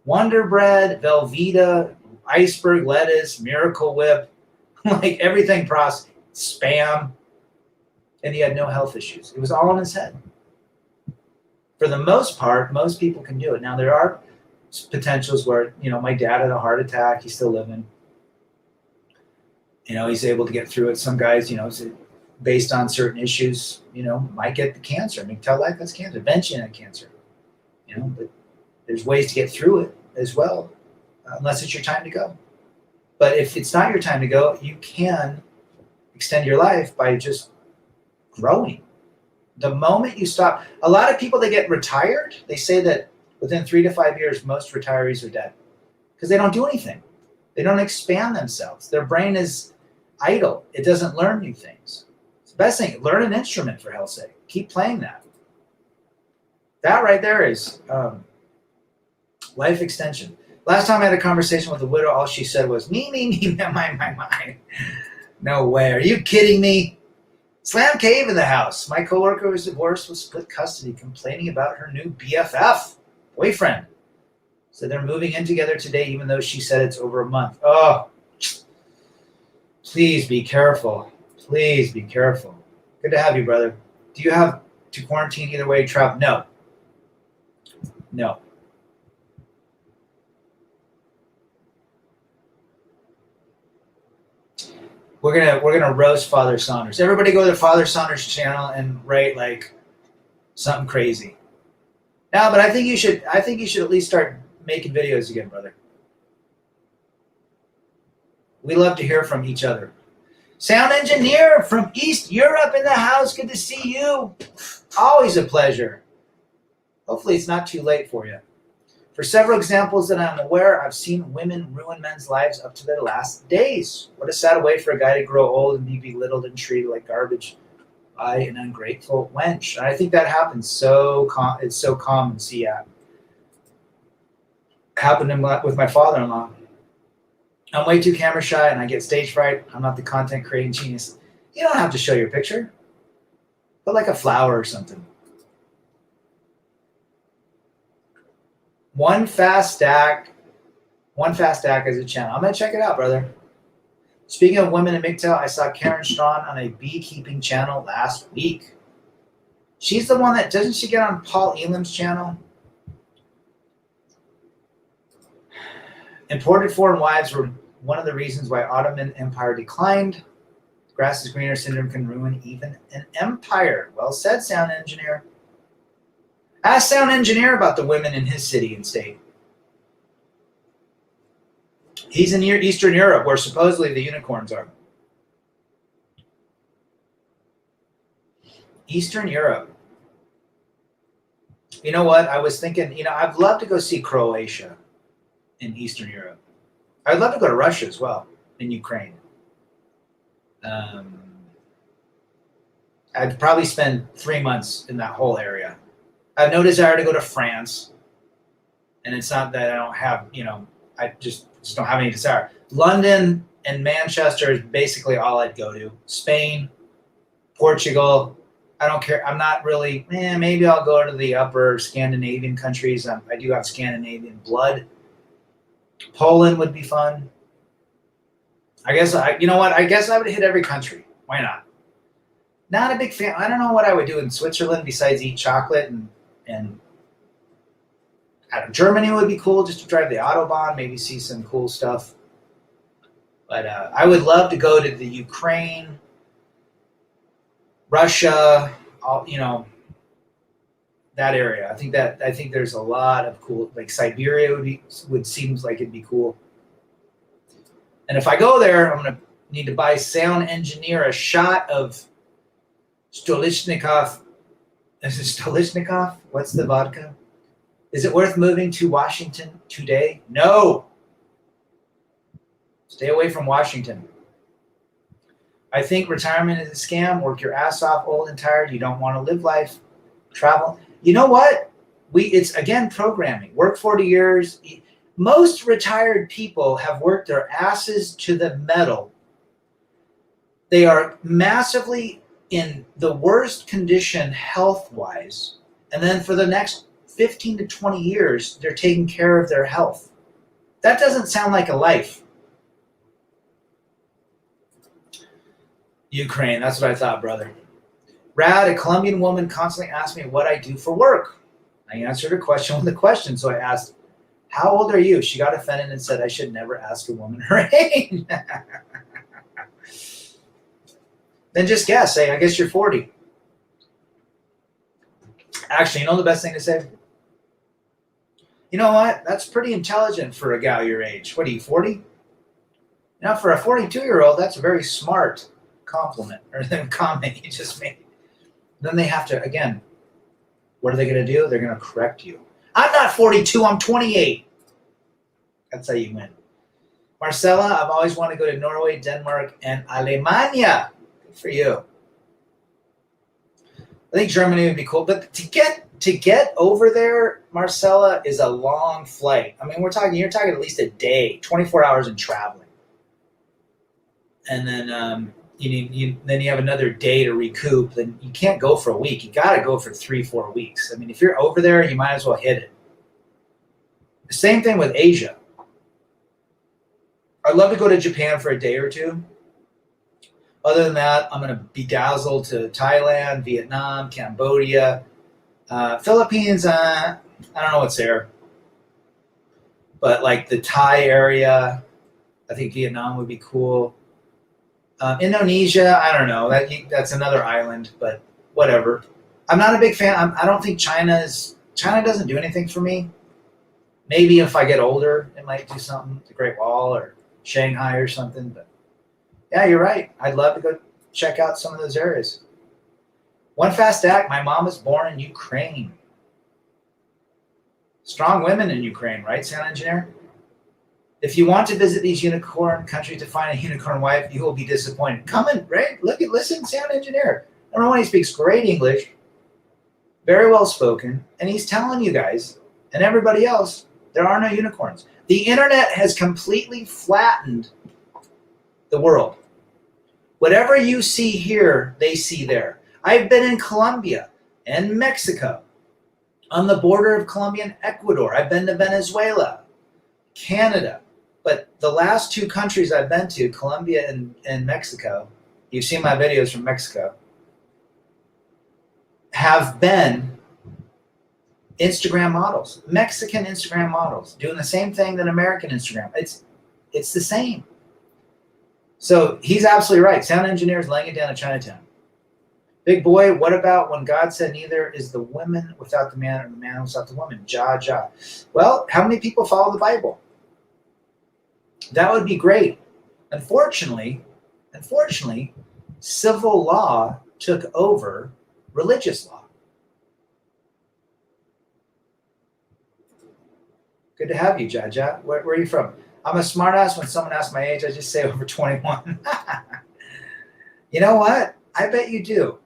[SPEAKER 1] Wonder Bread, Velveeta, iceberg lettuce, Miracle Whip, like everything processed, Spam. And he had no health issues. It was all in his head. For the most part, most people can do it. Now, there are potentials where, my dad had a heart attack. He's still living. He's able to get through it. Some guys, based on certain issues, might get the cancer. MGTOW Life has cancer. Eventually had cancer. But there's ways to get through it as well, unless it's your time to go. But if it's not your time to go, you can extend your life by just growing. The moment you stop, a lot of people that get retired, they say that within 3 to 5 years, most retirees are dead because they don't do anything. They don't expand themselves. Their brain is idle. It doesn't learn new things. It's the best thing. Learn an instrument, for hell's sake. Keep playing that. That right there is life extension. Last time I had a conversation with a widow, all she said was, me, my. No way. Are you kidding me? Slam cave in the house. My coworker was divorced with split custody, complaining about her new BFF, boyfriend. So they're moving in together today, even though she said it's over a month. Oh, please be careful. Please be careful. Good to have you, brother. Do you have to quarantine either way you travel? No. No. We're gonna roast Father Saunders. Everybody go to the Father Saunders channel and write like something crazy. No, but I think you should at least start making videos again, brother. We love to hear from each other. Sound engineer from East Europe in the house. Good to see you. Always a pleasure. Hopefully it's not too late for you. For several examples that I'm aware, I've seen women ruin men's lives up to their last days. What a sad way for a guy to grow old and be belittled and treated like garbage by an ungrateful wench. And I think that happens it's so common. See, happened with my father-in-law. I'm way too camera shy and I get stage fright. I'm not the content creating genius. You don't have to show your picture. Put like a flower or something. One fast stack as a channel. I'm going to check it out, brother. Speaking of women in MGTOW, I saw Karen Strawn on a beekeeping channel last week. She's the one doesn't she get on Paul Elam's channel? Imported foreign wives were one of the reasons why Ottoman Empire declined. Grass is greener syndrome can ruin even an empire. Well said, sound engineer. Ask sound engineer about the women in his city and state. He's in Eastern Europe, where supposedly the unicorns are. Eastern Europe. You know what? I was thinking, I'd love to go see Croatia in Eastern Europe. I'd love to go to Russia as well, in Ukraine. I'd probably spend 3 months in that whole area. I have no desire to go to France, and it's not that I don't have, I just don't have any desire. London and Manchester is basically all I'd go to. Spain, Portugal, I don't care. I'm not really, maybe I'll go to the upper Scandinavian countries. I do have Scandinavian blood. Poland would be fun. I guess, you know what? I guess I would hit every country. Why not? Not a big fan. I don't know what I would do in Switzerland besides eat chocolate and Germany would be cool just to drive the Autobahn, maybe see some cool stuff. But I would love to go to the Ukraine, Russia, that area. I think there's a lot of cool, like Siberia would seems like it'd be cool. And if I go there, I'm gonna need to buy sound engineer a shot of Stolichnikov. Is it Stolichnikov? What's the vodka? Is it worth moving to Washington today? No. Stay away from Washington. I think retirement is a scam. Work your ass off, old and tired. You don't want to live life. Travel. You know what? It's again programming. Work 40 years. Most retired people have worked their asses to the metal. They are massively in the worst condition health-wise. And then for the next 15 to 20 years, they're taking care of their health. That doesn't sound like a life. Ukraine, that's what I thought, brother. Rad, a Colombian woman constantly asks me what I do for work. I answered her question with a question, so I asked, how old are you? She got offended and said I should never ask a woman her age. Then just guess. Say, I guess you're 40. Actually, you know the best thing to say? You know what? That's pretty intelligent for a gal your age. What are you, 40? Now, for a 42-year-old, that's a very smart compliment or comment you just made. Then they have to, again, what are they going to do? They're going to correct you. I'm not 42, I'm 28. That's how you win. Marcella, I've always wanted to go to Norway, Denmark, and Alemania. Good for you. I think Germany would be cool, but to get over there, Marcella, is a long flight. I mean, you're talking at least a day, 24 hours in traveling. And then you have another day to recoup. Then you can't go for a week. You got to go for 3-4 weeks. I mean, if you're over there, you might as well hit it. The same thing with Asia. I'd love to go to Japan for a day or two. Other than that, I'm going to bedazzle to Thailand, Vietnam, Cambodia, Philippines. I don't know what's there. But like the Thai area, I think Vietnam would be cool. Indonesia, I don't know. That's another island, but whatever. I'm not a big fan. I don't think China doesn't do anything for me. Maybe if I get older, it might do something. The Great Wall or Shanghai or something. But yeah, you're right. I'd love to go check out some of those areas. One fast act. My mom was born in Ukraine. Strong women in Ukraine, right, sound engineer? If you want to visit these unicorn countries to find a unicorn wife, you will be disappointed. Come in, right? Listen, sound engineer. Number one, he speaks great English, very well spoken, and he's telling you guys and everybody else there are no unicorns. The internet has completely flattened the world. Whatever you see here, they see there. I've been in Colombia and Mexico, on the border of Colombia and Ecuador. I've been to Venezuela, Canada. But the last two countries I've been to, Colombia and Mexico, you've seen my videos from Mexico, have been Instagram models, Mexican Instagram models, doing the same thing that American Instagram. It's the same. So he's absolutely right. Sound engineers laying it down in Chinatown. Big boy, what about when God said neither is the woman without the man or the man without the woman? Ja. Well, how many people follow the Bible? That would be great. Unfortunately, civil law took over religious law. Good to have you, Jaja. Where are you from? I'm a smartass. When someone asks my age, I just say over 21. You know what? I bet you do.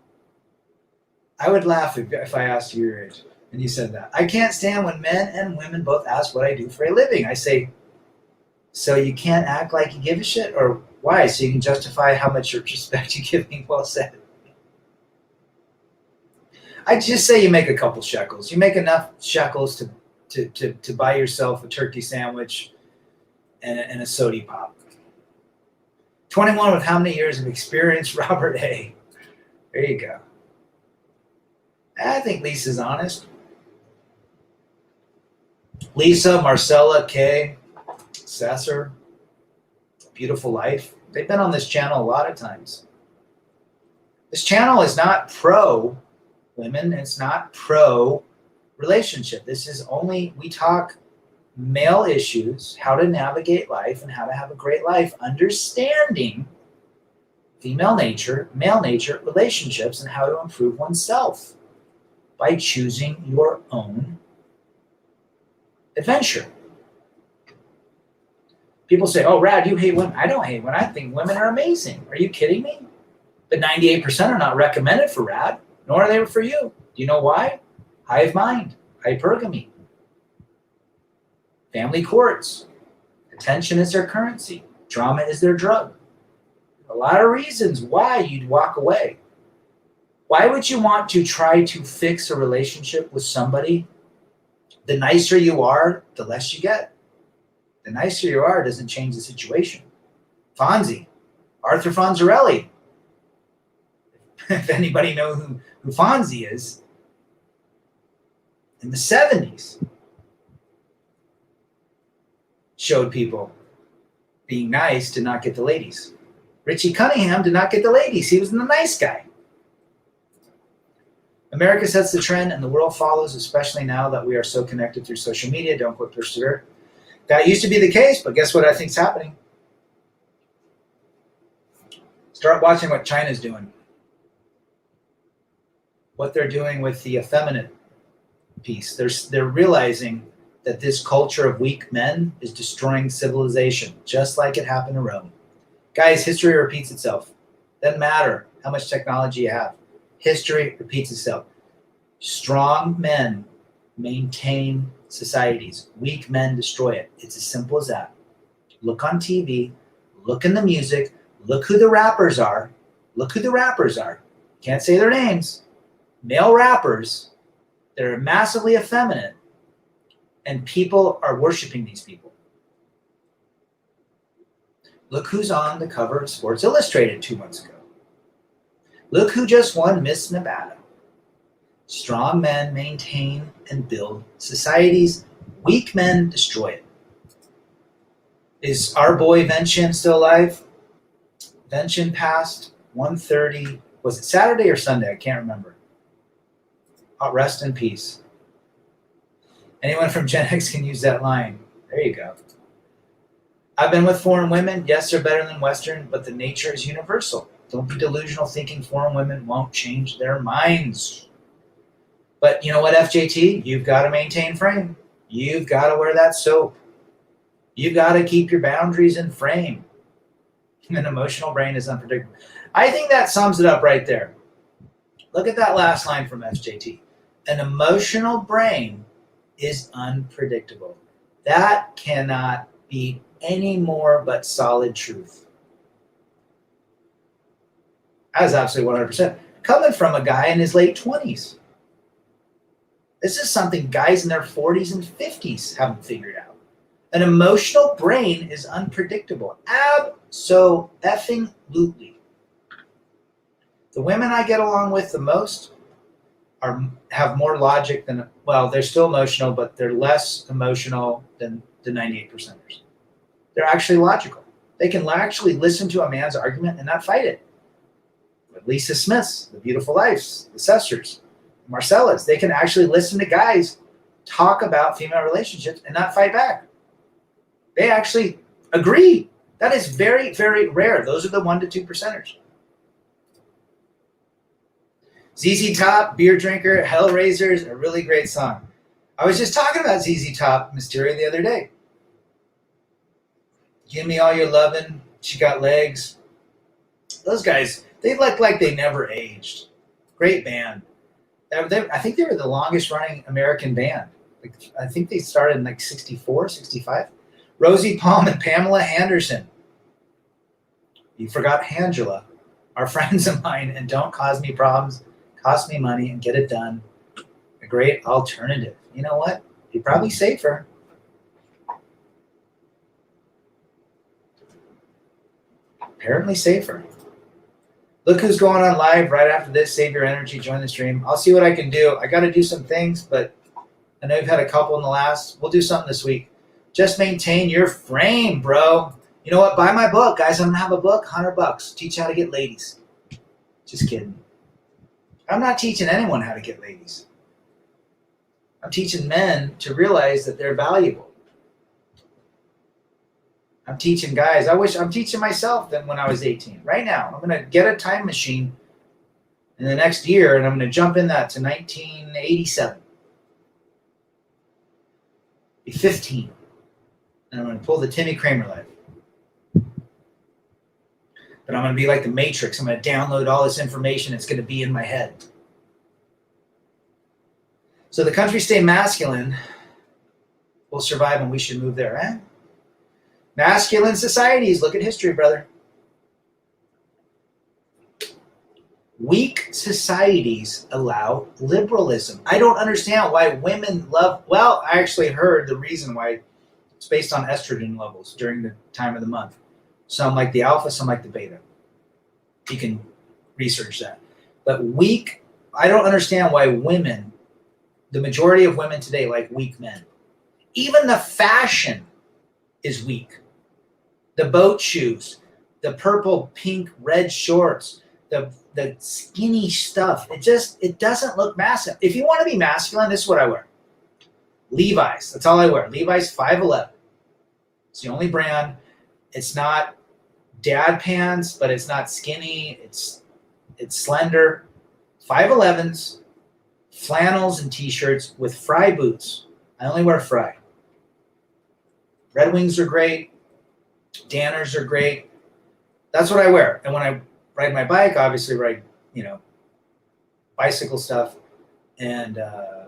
[SPEAKER 1] I would laugh if I asked you your age and you said that. I can't stand when men and women both ask what I do for a living. I say, so you can't act like you give a shit? Or why? So you can justify how much respect you give me? Well said. I just say you make a couple shekels. You make enough shekels to buy yourself a turkey sandwich and a soda pop. 21 with how many years of experience? Robert A. There you go. I think Lisa's honest. Lisa, Marcella, Kay, Sasser, Beautiful Life. They've been on this channel a lot of times. This channel is not pro women. It's not pro relationship. This is only, we talk male issues, how to navigate life and how to have a great life, understanding female nature, male nature, relationships, and how to improve oneself by choosing your own adventure. People say, oh, Rad, you hate women. I don't hate women. I think women are amazing. Are you kidding me? But 98% are not recommended for Rad, nor are they for you. Do you know why? Hive mind, hypergamy, family courts, attention is their currency, drama is their drug. A lot of reasons why you'd walk away. Why would you want to try to fix a relationship with somebody? The nicer you are, the less you get. The nicer you are doesn't change the situation. Fonzie, Arthur Fonzarelli. If anybody knows who Fonzie is, in the 70s, showed people being nice to not get the ladies. Richie Cunningham did not get the ladies. He was the nice guy. America sets the trend and the world follows, especially now that we are so connected through social media. Don't quit, persevere. That used to be the case, but guess what I think is happening? Start watching what China's doing. What they're doing with the effeminate piece. They're realizing that this culture of weak men is destroying civilization, just like it happened to Rome. Guys, history repeats itself. Doesn't matter how much technology you have. History repeats itself. Strong men maintain societies. Weak men destroy it. It's as simple as that. Look on TV. Look in the music. Look who the rappers are. Look who the rappers are. Can't say their names. Male rappers. They're massively effeminate. And people are worshiping these people. Look who's on the cover of Sports Illustrated 2 months ago. Look who just won Miss Nevada. Strong men maintain and build societies. Weak men destroy it. Is our boy Venchin still alive? Venchin passed 1:30. Was it Saturday or Sunday? I can't remember. Rest in peace. Anyone from Gen X can use that line. There you go. I've been with foreign women. Yes, they're better than Western, but the nature is universal. Don't be delusional thinking foreign women won't change their minds. But you know what, FJT? You've got to maintain frame. You've got to wear that soap. You've got to keep your boundaries in frame. An emotional brain is unpredictable. I think that sums it up right there. Look at that last line from FJT. An emotional brain is unpredictable. That cannot be any more but solid truth. That is absolutely 100%. Coming from a guy in his late 20s. This is something guys in their 40s and 50s haven't figured out. An emotional brain is unpredictable. Abso-effing-lutely. The women I get along with the most have more logic than, well, they're still emotional, but they're less emotional than the 98%ers. They're actually logical. They can actually listen to a man's argument and not fight it. But Lisa Smiths, The Beautiful Lives, the Sesters, Marcellas, they can actually listen to guys talk about female relationships and not fight back. They actually agree. That is very, very rare. Those are the 1% to 2%ers. ZZ Top, Beer Drinker, Hellraisers, a really great song. I was just talking about ZZ Top, Mysteria, the other day. Give Me All Your Lovin', She Got Legs. Those guys, they look like they never aged. Great band. I think they were the longest running American band. I think they started in like 64, 65. Rosie Palm and Pamela Anderson. You forgot Angela, are friends of mine and don't cause me problems, cost me money, and get it done. A great alternative. You know what? You're probably safer. Apparently safer. Look who's going on live right after this. Save your energy. Join the stream. I'll see what I can do. I got to do some things, but I know you've had a couple in the last. We'll do something this week. Just maintain your frame, bro. You know what? Buy my book, guys. I'm going to have a book, $100. Teach you how to get ladies. Just kidding. I'm not teaching anyone how to get ladies. I'm teaching men to realize that they're valuable. I'm teaching guys. I'm teaching myself that when I was 18. Right now, I'm going to get a time machine in the next year, and I'm going to jump in that to 1987. Be 15. And I'm going to pull the Timmy Kramer life. But I'm going to be like the Matrix. I'm going to download all this information. It's going to be in my head. So the country stay masculine will survive, and we should move there, eh? Masculine societies. Look at history, brother. Weak societies allow liberalism. I don't understand why women love... Well, I actually heard the reason why. It's based on estrogen levels during the time of the month. Some like the alpha, some like the beta. You can research that. But weak... I don't understand why women... The majority of women today like weak men. Even the fashion is weak. The boat shoes, the purple, pink, red shorts, the skinny stuff. It doesn't look massive. If you want to be masculine, this is what I wear. Levi's. That's all I wear. Levi's 511. It's the only brand. It's not dad pants, but it's not skinny. It's slender. 511s, flannels, and t-shirts with Fry boots. I only wear Fry. Red Wings are great. Danners are great. That's what I wear. And when I ride my bike, obviously ride, bicycle stuff. And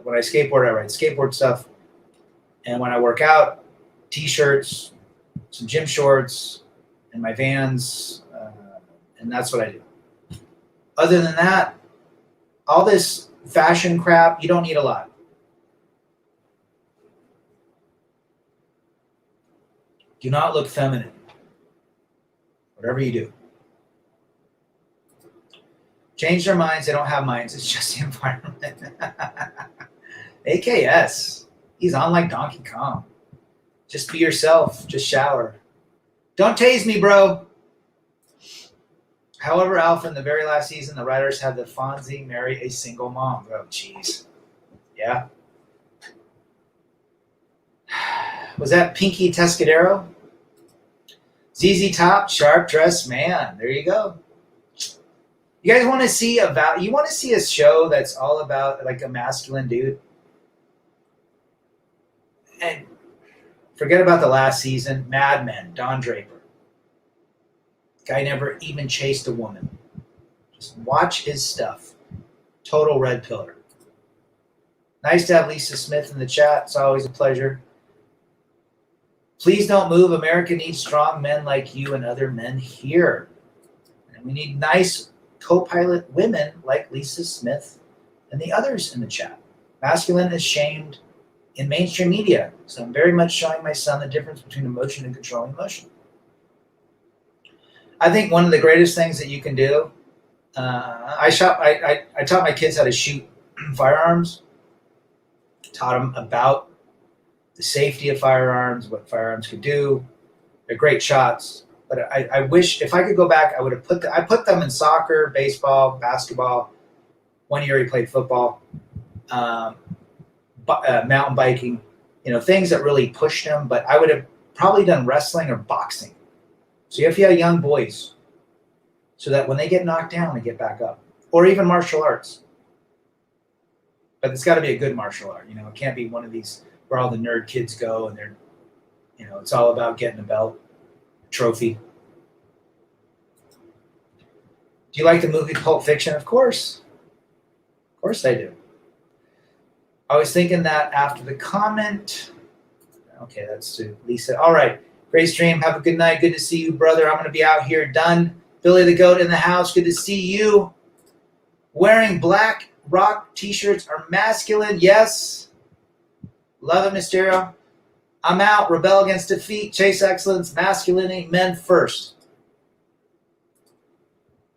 [SPEAKER 1] when I skateboard, I ride skateboard stuff. And when I work out, t-shirts, some gym shorts, and my Vans, and that's what I do. Other than that, all this fashion crap, you don't need a lot. Do not look feminine. Whatever you do. Change their minds. They don't have minds. It's just the environment. AKS. He's on like Donkey Kong. Just be yourself. Just shower. Don't tase me, bro. However, Alpha, in the very last season, the writers had the Fonzie marry a single mom. Oh, jeez. Yeah. Was that Pinky Tescadero? ZZ Top, sharp dressed man. There you go. You guys want to see you want to see a show that's all about like a masculine dude? And forget about the last season. Mad Men, Don Draper. Guy never even chased a woman. Just watch his stuff. Total red pillar. Nice to have Lisa Smith in the chat. It's always a pleasure. Please don't move. America needs strong men like you and other men here. And we need nice co-pilot women like Lisa Smith and the others in the chat. Masculine is shamed in mainstream media. So I'm very much showing my son the difference between emotion and controlling emotion. I think one of the greatest things that you can do, I taught my kids how to shoot firearms, taught them about the safety of firearms, what firearms could do. They're great shots, but I wish if I could go back, I would have put them in soccer, baseball, basketball. 1 year he played football, mountain biking, things that really pushed him, but I would have probably done wrestling or boxing. So if you have young boys, so that when they get knocked down, they get back up. Or even martial arts. But it's got to be a good martial art. It can't be one of these where all the nerd kids go and they're, it's all about getting a belt, a trophy. Do you like the movie Pulp Fiction? Of course. Of course I do. I was thinking that after the comment. Okay, that's to Lisa. All right. Great stream. Have a good night. Good to see you, brother. I'm going to be out here done. Billy the Goat in the house. Good to see you. Wearing black rock t-shirts are masculine. Yes. Love it, Mysterio. I'm out. Rebel against defeat. Chase excellence. Masculinity. Men first.